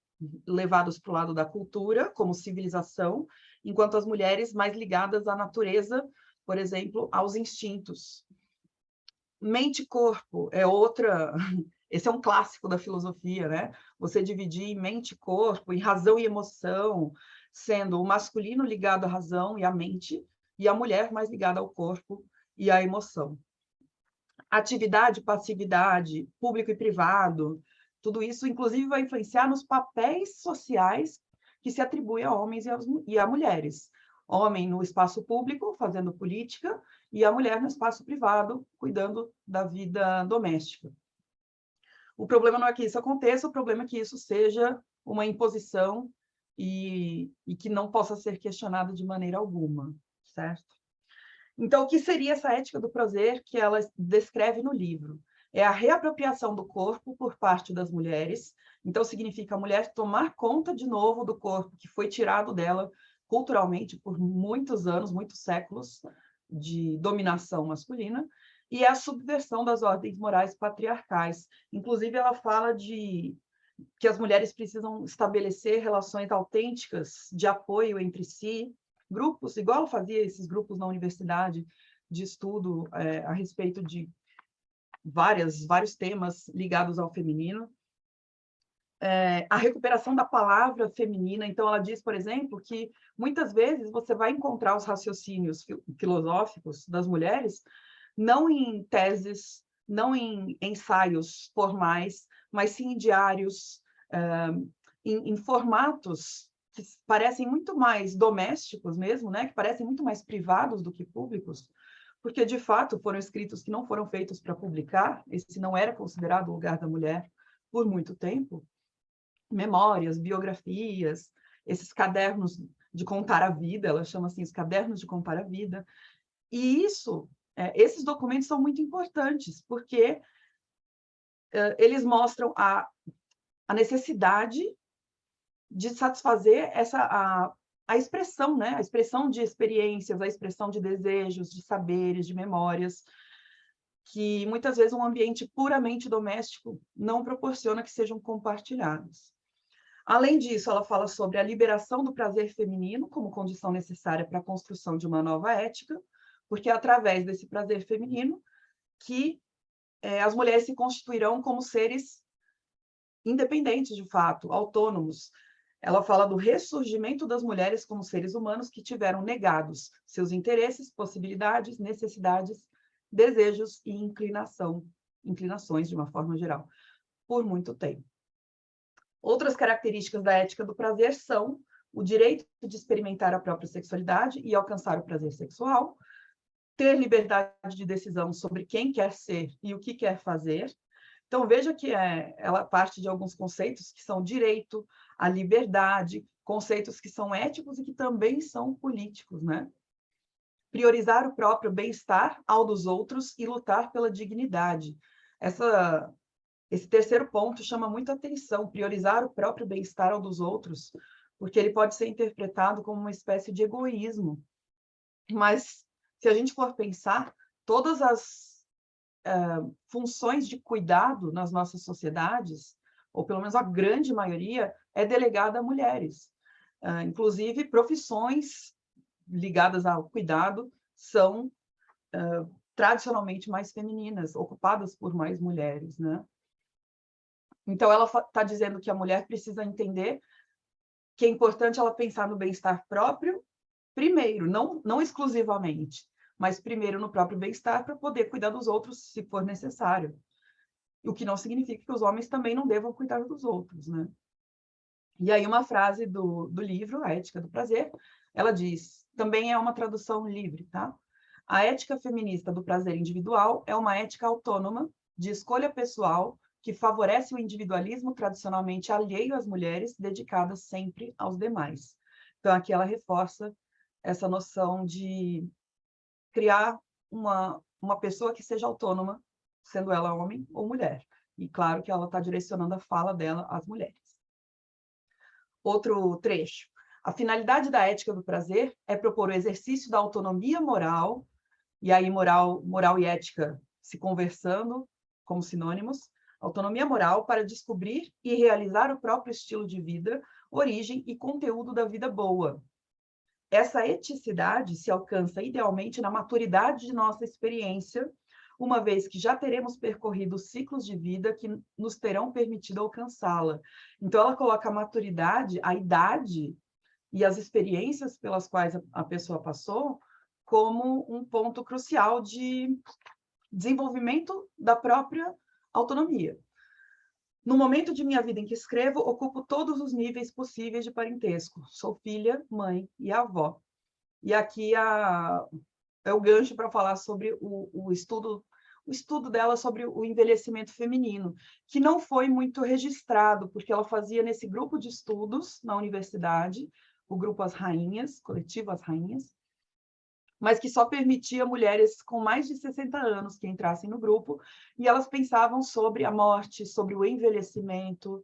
levados para o lado da cultura, como civilização, enquanto as mulheres mais ligadas à natureza, por exemplo, aos instintos. Mente e corpo é outra... Esse é um clássico da filosofia, né? Você dividir em mente e corpo, em razão e emoção, sendo o masculino ligado à razão e à mente, e a mulher mais ligada ao corpo e à emoção. Atividade, passividade, público e privado, tudo isso, inclusive, vai influenciar nos papéis sociais que se atribuem a homens e a mulheres. Homem no espaço público, fazendo política, e a mulher no espaço privado, cuidando da vida doméstica. O problema não é que isso aconteça, o problema é que isso seja uma imposição e que não possa ser questionado de maneira alguma, certo? Então, o que seria essa ética do prazer que ela descreve no livro? É a reapropriação do corpo por parte das mulheres. Então, significa a mulher tomar conta de novo do corpo que foi tirado dela culturalmente por muitos anos, muitos séculos de dominação masculina, e a subversão das ordens morais patriarcais. Inclusive, ela fala de que as mulheres precisam estabelecer relações autênticas de apoio entre si, grupos, igual ela fazia esses grupos na universidade de estudo a respeito de vários temas ligados ao feminino. A recuperação da palavra feminina. Então, ela diz, por exemplo, que muitas vezes você vai encontrar os raciocínios filosóficos das mulheres não em teses, não em ensaios formais, mas sim em diários, em formatos que parecem muito mais domésticos mesmo, né? Que parecem muito mais privados do que públicos, porque, de fato, foram escritos que não foram feitos para publicar, esse não era considerado o lugar da mulher por muito tempo. Memórias, biografias, esses cadernos de contar a vida, ela chama assim, os cadernos de contar a vida. E isso, esses documentos são muito importantes, porque eles mostram a necessidade de satisfazer a expressão, né? A expressão de experiências, a expressão de desejos, de saberes, de memórias, que muitas vezes um ambiente puramente doméstico não proporciona que sejam compartilhados. Além disso, ela fala sobre a liberação do prazer feminino como condição necessária para a construção de uma nova ética, porque é através desse prazer feminino que as mulheres se constituirão como seres independentes, de fato, autônomos. Ela fala do ressurgimento das mulheres como seres humanos que tiveram negados seus interesses, possibilidades, necessidades, desejos e inclinações, de uma forma geral, por muito tempo. Outras características da ética do prazer são o direito de experimentar a própria sexualidade e alcançar o prazer sexual, ter liberdade de decisão sobre quem quer ser e o que quer fazer. Então, veja que ela parte de alguns conceitos que são direito, a liberdade, conceitos que são éticos e que também são políticos, né? Priorizar o próprio bem-estar ao dos outros e lutar pela dignidade. Esse terceiro ponto chama muito atenção, priorizar o próprio bem-estar ao dos outros, porque ele pode ser interpretado como uma espécie de egoísmo. Mas, se a gente for pensar, todas as funções de cuidado nas nossas sociedades, ou pelo menos a grande maioria, é delegada a mulheres. Inclusive, profissões ligadas ao cuidado são tradicionalmente mais femininas, ocupadas por mais mulheres, né? Então, ela está dizendo que a mulher precisa entender que é importante ela pensar no bem-estar próprio primeiro, não exclusivamente, mas primeiro no próprio bem-estar para poder cuidar dos outros, se for necessário. O que não significa que os homens também não devam cuidar dos outros, né? E aí uma frase do livro, A Ética do Prazer, ela diz, também é uma tradução livre, tá? A ética feminista do prazer individual é uma ética autônoma, de escolha pessoal, que favorece o individualismo tradicionalmente alheio às mulheres, dedicadas sempre aos demais. Então, aqui ela reforça essa noção de criar uma pessoa que seja autônoma, sendo ela homem ou mulher. E claro que ela está direcionando a fala dela às mulheres. Outro trecho. A finalidade da ética do prazer é propor o exercício da autonomia moral, e aí moral e ética se conversando como sinônimos, autonomia moral para descobrir e realizar o próprio estilo de vida, origem e conteúdo da vida boa. Essa eticidade se alcança idealmente na maturidade de nossa experiência, uma vez que já teremos percorrido os ciclos de vida que nos terão permitido alcançá-la. Então, ela coloca a maturidade, a idade e as experiências pelas quais a pessoa passou como um ponto crucial de desenvolvimento da própria autonomia. No momento de minha vida em que escrevo, ocupo todos os níveis possíveis de parentesco. Sou filha, mãe e avó. E aqui é o gancho para falar sobre o estudo dela sobre o envelhecimento feminino, que não foi muito registrado, porque ela fazia nesse grupo de estudos na universidade, o grupo As Rainhas, coletivo As Rainhas, mas que só permitia mulheres com mais de 60 anos que entrassem no grupo, e elas pensavam sobre a morte, sobre o envelhecimento,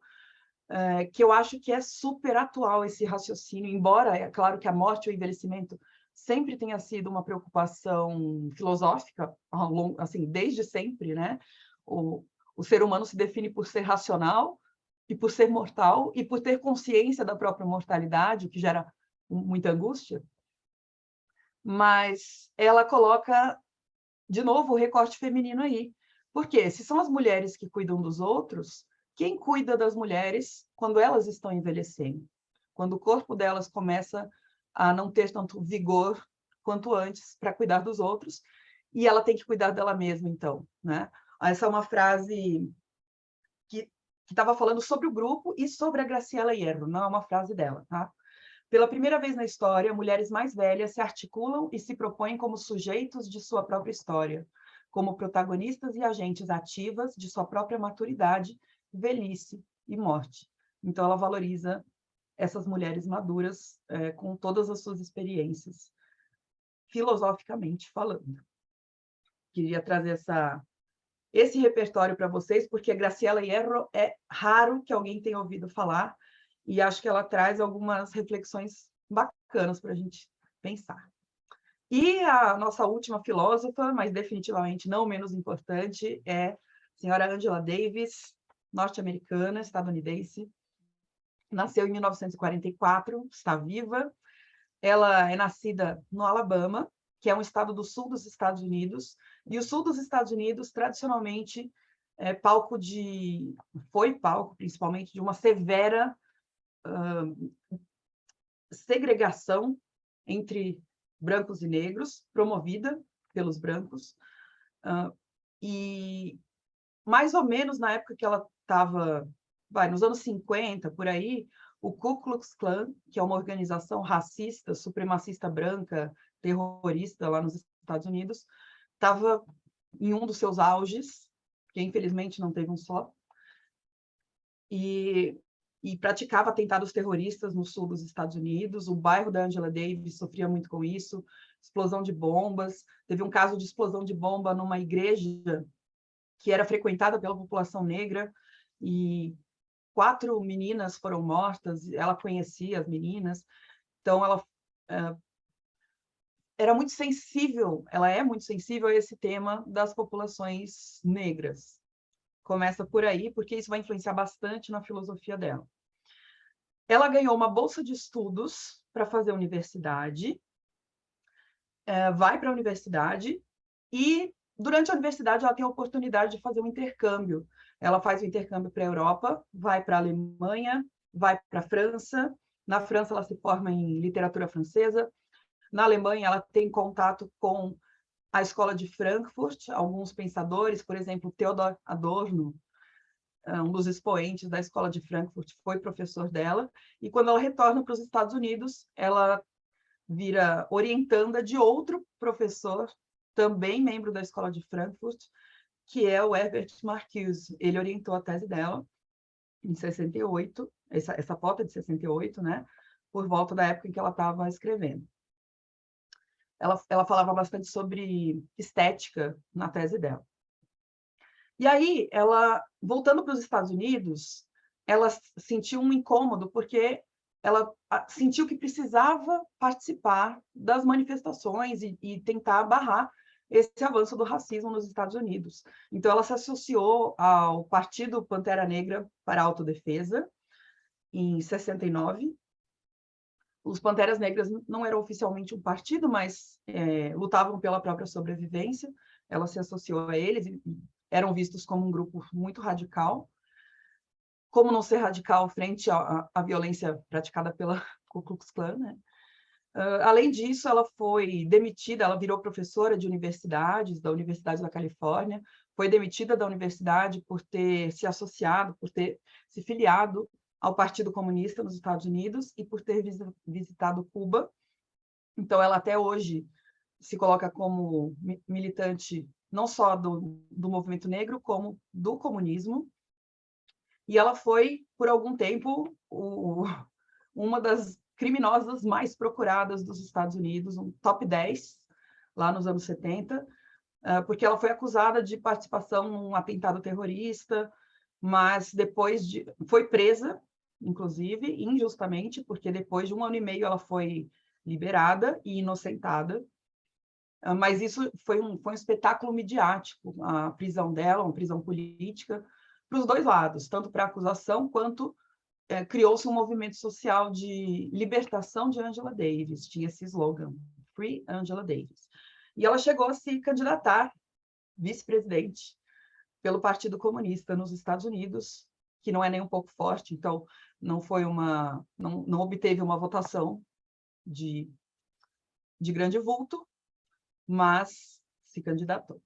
que eu acho que é super atual esse raciocínio, embora é claro que a morte e o envelhecimento sempre tenha sido uma preocupação filosófica, assim, desde sempre, né? O ser humano se define por ser racional e por ser mortal e por ter consciência da própria mortalidade, o que gera muita angústia. Mas ela coloca, de novo, o recorte feminino aí. Por quê? Se são as mulheres que cuidam dos outros, quem cuida das mulheres quando elas estão envelhecendo? Quando o corpo delas começa a não ter tanto vigor quanto antes para cuidar dos outros, e ela tem que cuidar dela mesma, então, né? Essa é uma frase que estava falando sobre o grupo e sobre a Graciela Hierro, não é uma frase dela, tá? Pela primeira vez na história, mulheres mais velhas se articulam e se propõem como sujeitos de sua própria história, como protagonistas e agentes ativas de sua própria maturidade, velhice e morte. Então, ela valoriza essas mulheres maduras com todas as suas experiências, filosoficamente falando. Queria trazer esse repertório para vocês, porque a Graciela Hierro é raro que alguém tenha ouvido falar, e acho que ela traz algumas reflexões bacanas para a gente pensar. E a nossa última filósofa, mas definitivamente não menos importante, é a senhora Angela Davis, norte-americana, estadunidense. Nasceu em 1944, está viva. Ela é nascida no Alabama, que é um estado do sul dos Estados Unidos, e o sul dos Estados Unidos, tradicionalmente, foi palco, principalmente, de uma severa segregação entre brancos e negros, promovida pelos brancos, e mais ou menos na época que ela estava, nos anos 50, por aí, o Ku Klux Klan, que é uma organização racista, supremacista branca, terrorista lá nos Estados Unidos, estava em um dos seus auges, que infelizmente não teve um só, e praticava atentados terroristas no sul dos Estados Unidos. O bairro da Angela Davis sofria muito com isso, explosão de bombas. Teve um caso de explosão de bomba numa igreja que era frequentada pela população negra, e 4 meninas foram mortas. Ela conhecia as meninas, então ela era muito sensível, ela é muito sensível a esse tema das populações negras. Começa por aí, porque isso vai influenciar bastante na filosofia dela. Ela ganhou uma bolsa de estudos para fazer universidade, vai para a universidade, e durante a universidade ela tem a oportunidade de fazer um intercâmbio. Ela faz o intercâmbio para a Europa, vai para a Alemanha, vai para a França. Na França ela se forma em literatura francesa. Na Alemanha ela tem contato com a Escola de Frankfurt, alguns pensadores, por exemplo, Theodor Adorno, um dos expoentes da Escola de Frankfurt, foi professor dela, e quando ela retorna para os Estados Unidos, ela vira orientanda de outro professor, também membro da Escola de Frankfurt, que é o Herbert Marcuse. Ele orientou a tese dela em 68, essa foto é de 68, né? Por volta da época em que ela estava escrevendo. Ela falava bastante sobre estética na tese dela. E aí, ela, voltando para os Estados Unidos, ela sentiu um incômodo, porque ela sentiu que precisava participar das manifestações e tentar barrar esse avanço do racismo nos Estados Unidos. Então, ela se associou ao Partido Pantera Negra para a Autodefesa, em 69. Os Panteras Negras não eram oficialmente um partido, mas lutavam pela própria sobrevivência. Ela se associou a eles e eram vistos como um grupo muito radical. Como não ser radical frente à violência praticada pela Ku Klux Klan, né? Além disso, ela foi demitida, ela virou professora de universidades, da Universidade da Califórnia, foi demitida da universidade por ter se associado, por ter se filiado ao Partido Comunista nos Estados Unidos e por ter visitado Cuba. Então, ela até hoje se coloca como militante não só do movimento negro, como do comunismo. E ela foi, por algum tempo, uma das criminosas mais procuradas dos Estados Unidos, um top 10, lá nos anos 70, porque ela foi acusada de participação num atentado terrorista, mas depois foi presa, inclusive, injustamente, porque depois de 1 ano e meio ela foi liberada e inocentada. Mas isso foi um espetáculo midiático, a prisão dela, uma prisão política, para os dois lados, tanto para a acusação quanto criou-se um movimento social de libertação de Angela Davis, tinha esse slogan, Free Angela Davis. E ela chegou a se candidatar vice-presidente pelo Partido Comunista nos Estados Unidos, que não é nem um pouco forte, então não obteve uma votação de grande vulto, mas se candidatou.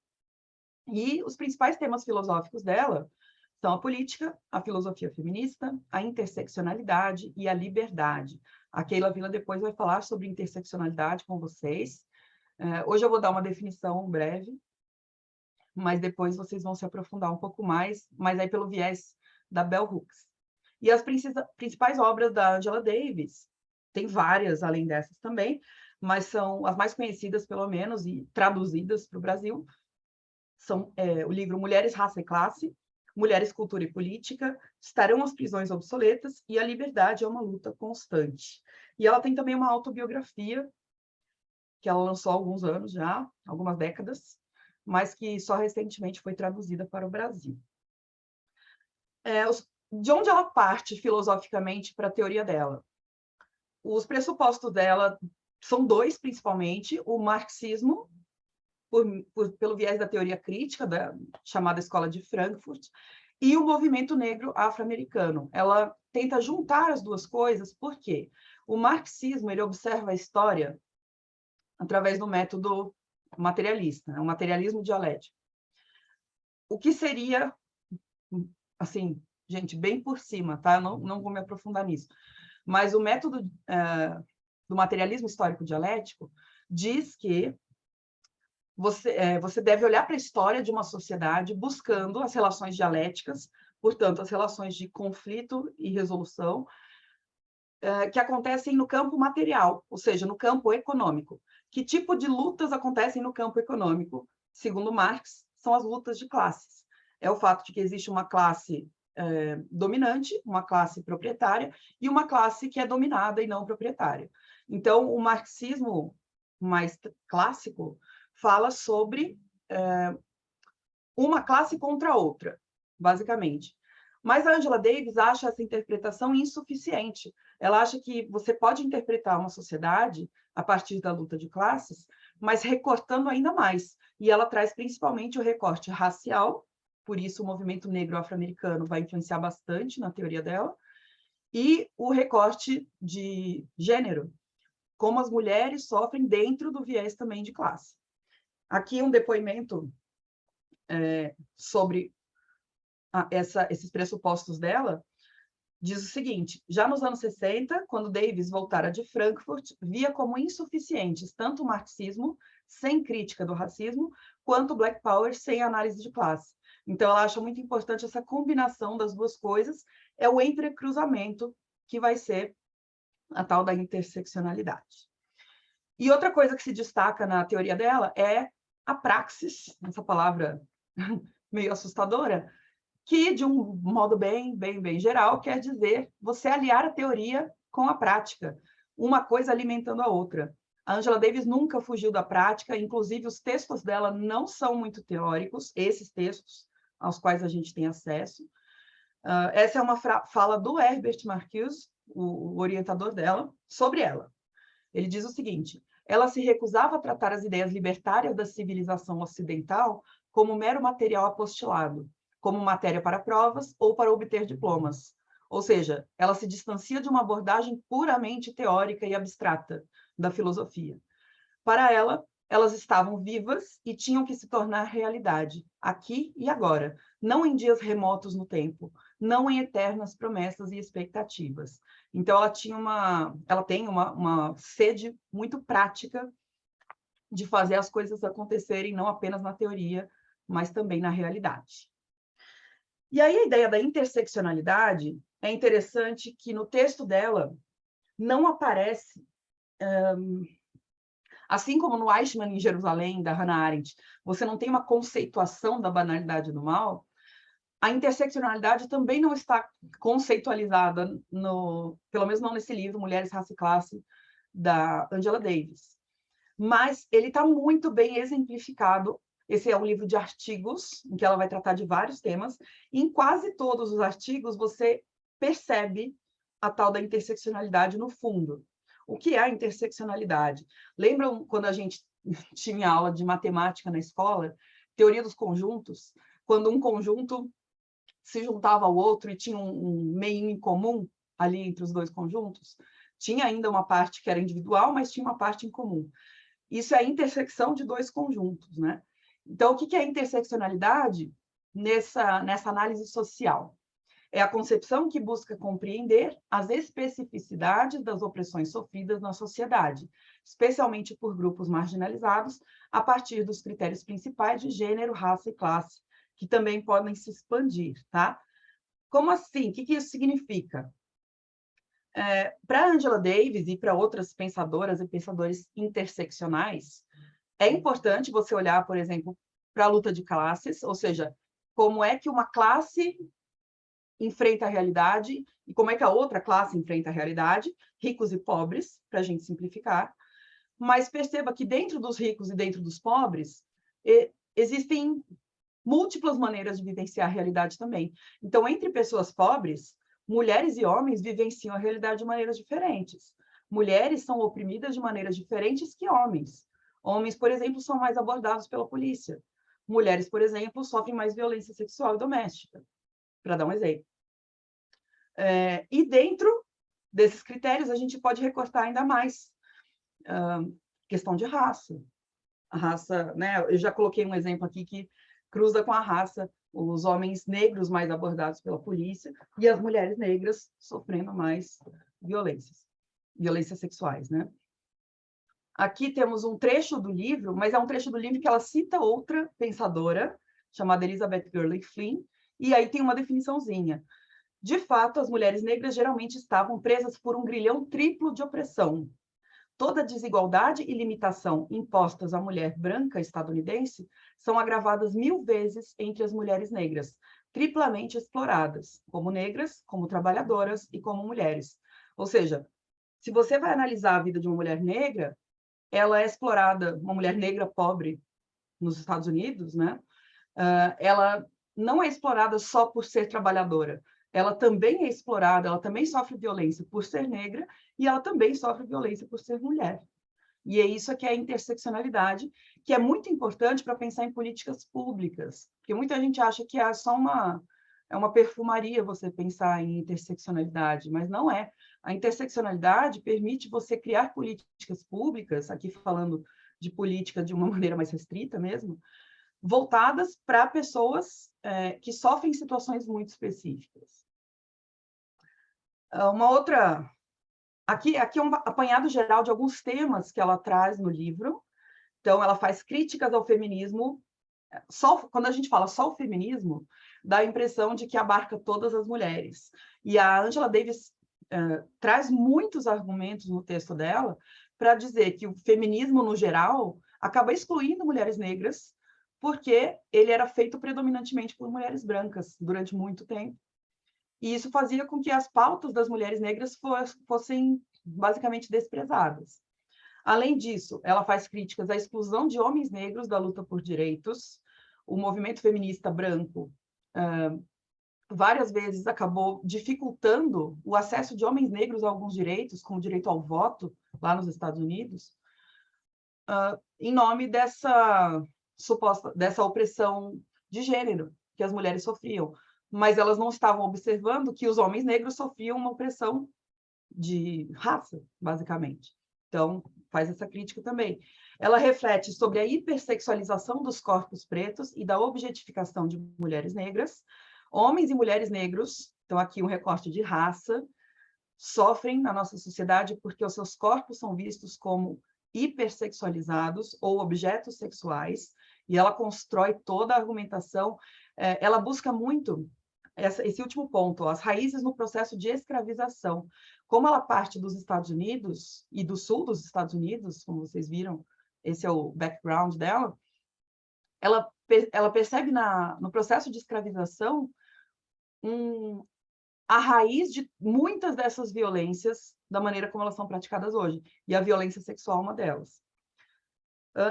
E os principais temas filosóficos dela são a política, a filosofia feminista, a interseccionalidade e a liberdade. A Keila Vila depois vai falar sobre interseccionalidade com vocês. Hoje eu vou dar uma definição breve, mas depois vocês vão se aprofundar um pouco mais, mas aí pelo viés da Bell Hooks. E as principais obras da Angela Davis, tem várias além dessas também, mas são as mais conhecidas, pelo menos, e traduzidas para o Brasil, são o livro Mulheres, Raça e Classe, Mulheres, Cultura e Política, Estarão as Prisões Obsoletas e A Liberdade é uma Luta Constante. E ela tem também uma autobiografia, que ela lançou há alguns anos já, algumas décadas, mas que só recentemente foi traduzida para o Brasil. De onde ela parte filosoficamente para a teoria dela? Os pressupostos dela são dois, principalmente, o marxismo, pelo viés da teoria crítica, da chamada Escola de Frankfurt, e o movimento negro afro-americano. Ela tenta juntar as duas coisas, porque o marxismo ele observa a história através do método materialista, o materialismo dialético. O que seria, assim, gente, bem por cima, tá? Eu não vou me aprofundar nisso, mas o método do materialismo histórico dialético diz que você deve olhar para a história de uma sociedade buscando as relações dialéticas, portanto, as relações de conflito e resolução, que acontecem no campo material, ou seja, no campo econômico. Que tipo de lutas acontecem no campo econômico? Segundo Marx, são as lutas de classes. É o fato de que existe uma classe dominante, uma classe proprietária, e uma classe que é dominada e não proprietária. Então, o marxismo mais clássico fala sobre uma classe contra a outra, basicamente. Mas a Angela Davis acha essa interpretação insuficiente. Ela acha que você pode interpretar uma sociedade a partir da luta de classes, mas recortando ainda mais. E ela traz principalmente o recorte racial, por isso o movimento negro afro-americano vai influenciar bastante na teoria dela, e o recorte de gênero, como as mulheres sofrem dentro do viés também de classe. Aqui um depoimento sobre esses pressupostos dela, diz o seguinte: já nos anos 60, quando Davis voltara de Frankfurt, via como insuficientes tanto o marxismo, sem crítica do racismo, quanto o Black Power, sem análise de classe. Então, ela acha muito importante essa combinação das duas coisas, é o entrecruzamento que vai ser a tal da interseccionalidade. E outra coisa que se destaca na teoria dela é a praxis, essa palavra meio assustadora, que, de um modo bem geral, quer dizer você aliar a teoria com a prática, uma coisa alimentando a outra. A Angela Davis nunca fugiu da prática, inclusive os textos dela não são muito teóricos, esses textos aos quais a gente tem acesso. Essa é uma fala do Herbert Marcuse, o orientador dela, sobre ela. Ele diz o seguinte: ela se recusava a tratar as ideias libertárias da civilização ocidental como mero material apostilado, como matéria para provas ou para obter diplomas. Ou seja, ela se distancia de uma abordagem puramente teórica e abstrata da filosofia. Para ela, elas estavam vivas e tinham que se tornar realidade, aqui e agora, não em dias remotos no tempo, não em eternas promessas e expectativas. Então, ela tem uma sede muito prática de fazer as coisas acontecerem, não apenas na teoria, mas também na realidade. E aí a ideia da interseccionalidade é interessante que no texto dela não aparece, assim como no Eichmann em Jerusalém, da Hannah Arendt, você não tem uma conceituação da banalidade do mal, a interseccionalidade também não está conceitualizada, pelo menos não nesse livro, Mulheres, Raça e Classe, da Angela Davis. Mas ele está muito bem exemplificado. Esse é um livro de artigos, em que ela vai tratar de vários temas. E em quase todos os artigos, você percebe a tal da interseccionalidade no fundo. O que é a interseccionalidade? Lembram quando a gente tinha aula de matemática na escola? Teoria dos conjuntos? Quando um conjunto se juntava ao outro e tinha um meio em comum ali entre os dois conjuntos? Tinha ainda uma parte que era individual, mas tinha uma parte em comum. Isso é a intersecção de dois conjuntos, né? Então, o que é a interseccionalidade nessa análise social? É a concepção que busca compreender as especificidades das opressões sofridas na sociedade, especialmente por grupos marginalizados, a partir dos critérios principais de gênero, raça e classe, que também podem se expandir, tá? Como assim? O que isso significa? Para Angela Davis e para outras pensadoras e pensadores interseccionais, é importante você olhar, por exemplo, para a luta de classes, ou seja, como é que uma classe enfrenta a realidade e como é que a outra classe enfrenta a realidade, ricos e pobres, para a gente simplificar. Mas perceba que dentro dos ricos e dentro dos pobres, existem múltiplas maneiras de vivenciar a realidade também. Então, entre pessoas pobres, mulheres e homens vivenciam a realidade de maneiras diferentes. Mulheres são oprimidas de maneiras diferentes que homens. Homens, por exemplo, são mais abordados pela polícia. Mulheres, por exemplo, sofrem mais violência sexual e doméstica, para dar um exemplo. E dentro desses critérios, a gente pode recortar ainda mais. Questão de raça. A raça, né? Eu já coloquei um exemplo aqui que cruza com a raça, os homens negros mais abordados pela polícia e as mulheres negras sofrendo mais violências sexuais, né? Aqui temos um trecho do livro, mas é um trecho do livro que ela cita outra pensadora, chamada Elizabeth Gurley Flynn, e aí tem uma definiçãozinha. De fato, as mulheres negras geralmente estavam presas por um grilhão triplo de opressão. Toda desigualdade e limitação impostas à mulher branca estadunidense são agravadas 1000 vezes entre as mulheres negras, triplamente exploradas, como negras, como trabalhadoras e como mulheres. Ou seja, se você vai analisar a vida de uma mulher negra, ela é explorada, uma mulher negra pobre nos Estados Unidos, né? Ela não é explorada só por ser trabalhadora, ela também é explorada, ela também sofre violência por ser negra e ela também sofre violência por ser mulher. E é isso que é a interseccionalidade, que é muito importante para pensar em políticas públicas, porque muita gente acha que é só uma perfumaria você pensar em interseccionalidade, mas não é. A interseccionalidade permite você criar políticas públicas, aqui falando de política de uma maneira mais restrita mesmo, voltadas para pessoas que sofrem situações muito específicas. Uma outra... Aqui é um apanhado geral de alguns temas que ela traz no livro. Então, ela faz críticas ao feminismo. Quando a gente fala só o feminismo, dá a impressão de que abarca todas as mulheres. E a Angela Davis traz muitos argumentos no texto dela para dizer que o feminismo, no geral, acaba excluindo mulheres negras, porque ele era feito predominantemente por mulheres brancas durante muito tempo. E isso fazia com que as pautas das mulheres negras fossem basicamente desprezadas. Além disso, ela faz críticas à exclusão de homens negros da luta por direitos. O movimento feminista branco várias vezes acabou dificultando o acesso de homens negros a alguns direitos, como o direito ao voto, lá nos Estados Unidos, em nome dessa opressão de gênero que as mulheres sofriam. Mas elas não estavam observando que os homens negros sofriam uma opressão de raça, basicamente. Então, faz essa crítica também. Ela reflete sobre a hipersexualização dos corpos pretos e da objetificação de mulheres negras. Homens e mulheres negros, então aqui um recorte de raça, sofrem na nossa sociedade porque os seus corpos são vistos como hipersexualizados ou objetos sexuais, e ela constrói toda a argumentação. Ela busca muito esse último ponto, as raízes no processo de escravização. Como ela parte dos Estados Unidos e do sul dos Estados Unidos, como vocês viram, esse é o background dela, ela percebe no processo de escravização a raiz de muitas dessas violências da maneira como elas são praticadas hoje, e a violência sexual é uma delas.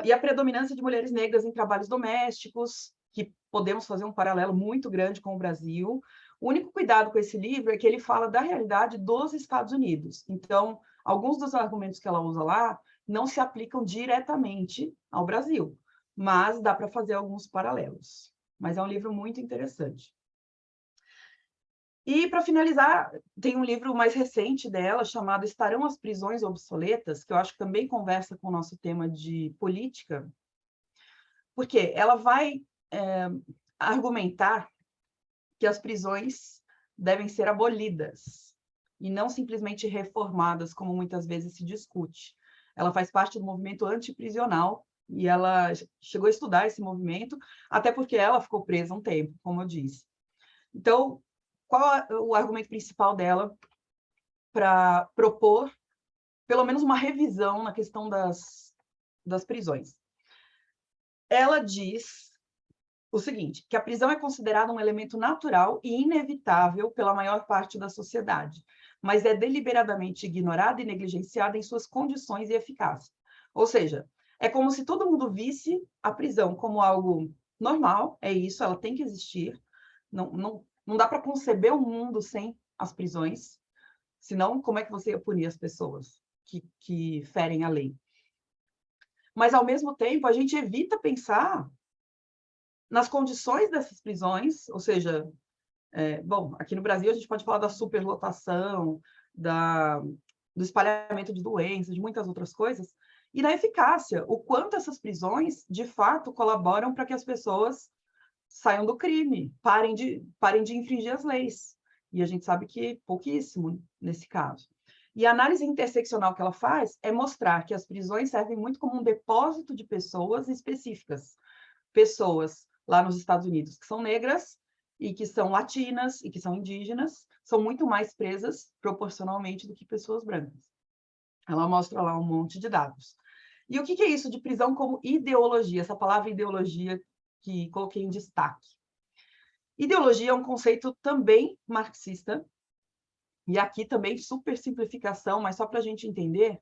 E a predominância de mulheres negras em trabalhos domésticos, que podemos fazer um paralelo muito grande com o Brasil. O único cuidado com esse livro é que ele fala da realidade dos Estados Unidos. Então, alguns dos argumentos que ela usa lá não se aplicam diretamente ao Brasil, mas dá para fazer alguns paralelos. Mas é um livro muito interessante. E, para finalizar, tem um livro mais recente dela, chamado Estarão as Prisões Obsoletas, que eu acho que também conversa com o nosso tema de política, porque ela vai argumentar que as prisões devem ser abolidas e não simplesmente reformadas, como muitas vezes se discute. Ela faz parte do movimento antiprisional e ela chegou a estudar esse movimento, até porque ela ficou presa um tempo, como eu disse. Então, qual é o argumento principal dela para propor, pelo menos, uma revisão na questão das prisões? Ela diz o seguinte, que a prisão é considerada um elemento natural e inevitável pela maior parte da sociedade, mas é deliberadamente ignorada e negligenciada em suas condições e eficácia. Ou seja, é como se todo mundo visse a prisão como algo normal, é isso, ela tem que existir, não dá para conceber um mundo sem as prisões, senão como é que você ia punir as pessoas que ferem a lei? Mas, ao mesmo tempo, a gente evita pensar nas condições dessas prisões, ou seja, bom, aqui no Brasil a gente pode falar da superlotação, do espalhamento de doenças, de muitas outras coisas, e na eficácia, o quanto essas prisões, de fato, colaboram para que as pessoas saiam do crime, parem de infringir as leis. E a gente sabe que pouquíssimo nesse caso. E a análise interseccional que ela faz é mostrar que as prisões servem muito como um depósito de pessoas específicas. Pessoas lá nos Estados Unidos que são negras e que são latinas e que são indígenas, são muito mais presas proporcionalmente do que pessoas brancas. Ela mostra lá um monte de dados. E o que é isso de prisão como ideologia? Essa palavra ideologia que coloquei em destaque. Ideologia é um conceito também marxista, e aqui também super simplificação, mas só para a gente entender.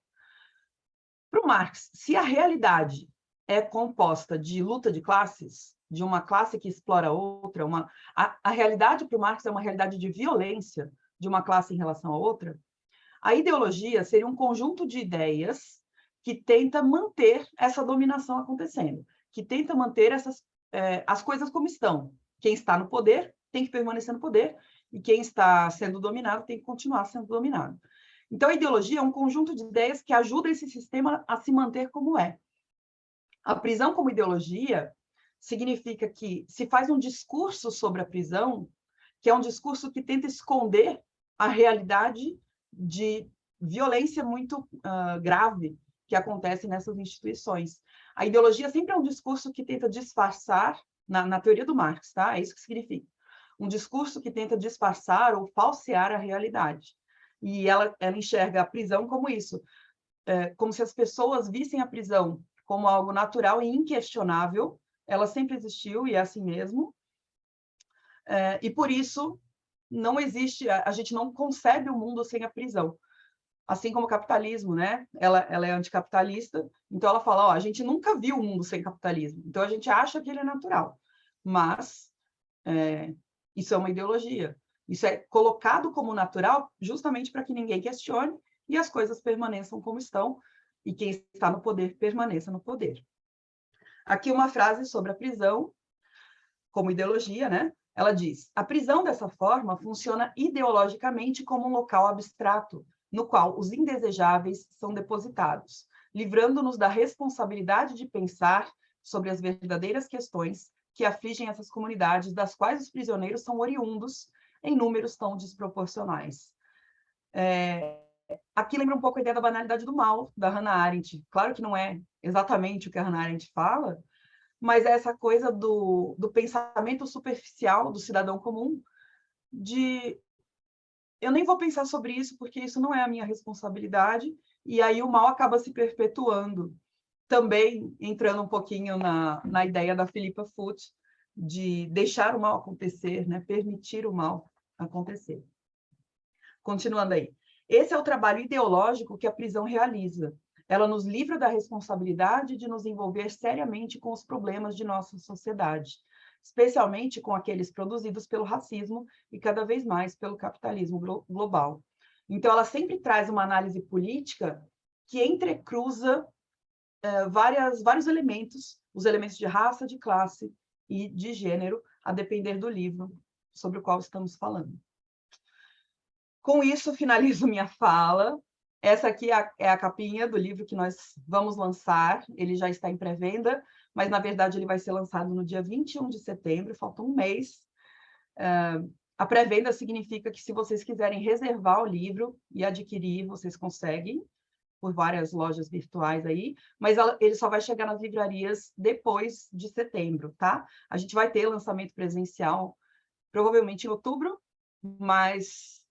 Para o Marx, se a realidade é composta de luta de classes, de uma classe que explora outra, a realidade para o Marx é uma realidade de violência de uma classe em relação à outra, a ideologia seria um conjunto de ideias que tenta manter essa dominação acontecendo, que tenta manter as coisas como estão. Quem está no poder tem que permanecer no poder, e quem está sendo dominado tem que continuar sendo dominado. Então, a ideologia é um conjunto de ideias que ajuda esse sistema a se manter como é. A prisão como ideologia significa que se faz um discurso sobre a prisão, que é um discurso que tenta esconder a realidade de violência muito grave que acontece nessas instituições. A ideologia sempre é um discurso que tenta disfarçar, na teoria do Marx, tá? É isso que significa. Um discurso que tenta disfarçar ou falsear a realidade. E ela enxerga a prisão como isso, como se as pessoas vissem a prisão como algo natural e inquestionável. Ela sempre existiu e é assim mesmo. E por isso não existe, a gente não concebe o mundo sem a prisão. Assim como o capitalismo, né? Ela é anticapitalista, então ela fala, a gente nunca viu o mundo sem capitalismo, então a gente acha que ele é natural, mas isso é uma ideologia. Isso é colocado como natural justamente para que ninguém questione e as coisas permaneçam como estão e quem está no poder permaneça no poder. Aqui uma frase sobre a prisão como ideologia, né? Ela diz: a prisão dessa forma funciona ideologicamente como um local abstrato, no qual os indesejáveis são depositados, livrando-nos da responsabilidade de pensar sobre as verdadeiras questões que afligem essas comunidades, das quais os prisioneiros são oriundos em números tão desproporcionais. Aqui lembra um pouco a ideia da banalidade do mal, da Hannah Arendt. Claro que não é exatamente o que a Hannah Arendt fala, mas é essa coisa do pensamento superficial do cidadão comum, de eu nem vou pensar sobre isso porque isso não é a minha responsabilidade, e aí o mal acaba se perpetuando. Também entrando um pouquinho na ideia da Philippa Foot, de deixar o mal acontecer, né? Permitir o mal acontecer. Continuando aí. Esse é o trabalho ideológico que a prisão realiza. Ela nos livra da responsabilidade de nos envolver seriamente com os problemas de nossa sociedade, especialmente com aqueles produzidos pelo racismo e cada vez mais pelo capitalismo global. Então, ela sempre traz uma análise política que entrecruza vários elementos, os elementos de raça, de classe e de gênero, a depender do livro sobre o qual estamos falando. Com isso, finalizo minha fala. Essa aqui é a capinha do livro que nós vamos lançar. Ele já está em pré-venda, mas, na verdade, ele vai ser lançado no dia 21 de setembro, falta um mês. A pré-venda significa que, se vocês quiserem reservar o livro e adquirir, vocês conseguem, por várias lojas virtuais aí, mas ele só vai chegar nas livrarias depois de setembro, tá? A gente vai ter lançamento presencial, provavelmente em outubro, mas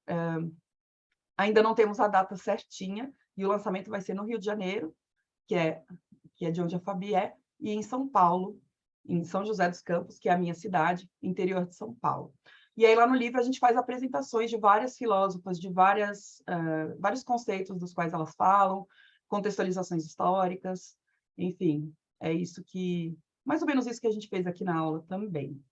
ainda não temos a data certinha, e o lançamento vai ser no Rio de Janeiro, que é de onde a Fabi é, e em São Paulo, em São José dos Campos, que é a minha cidade, interior de São Paulo. E aí, lá no livro, a gente faz apresentações de várias filósofas, de vários conceitos dos quais elas falam, contextualizações históricas, enfim, é isso que... mais ou menos isso que a gente fez aqui na aula também.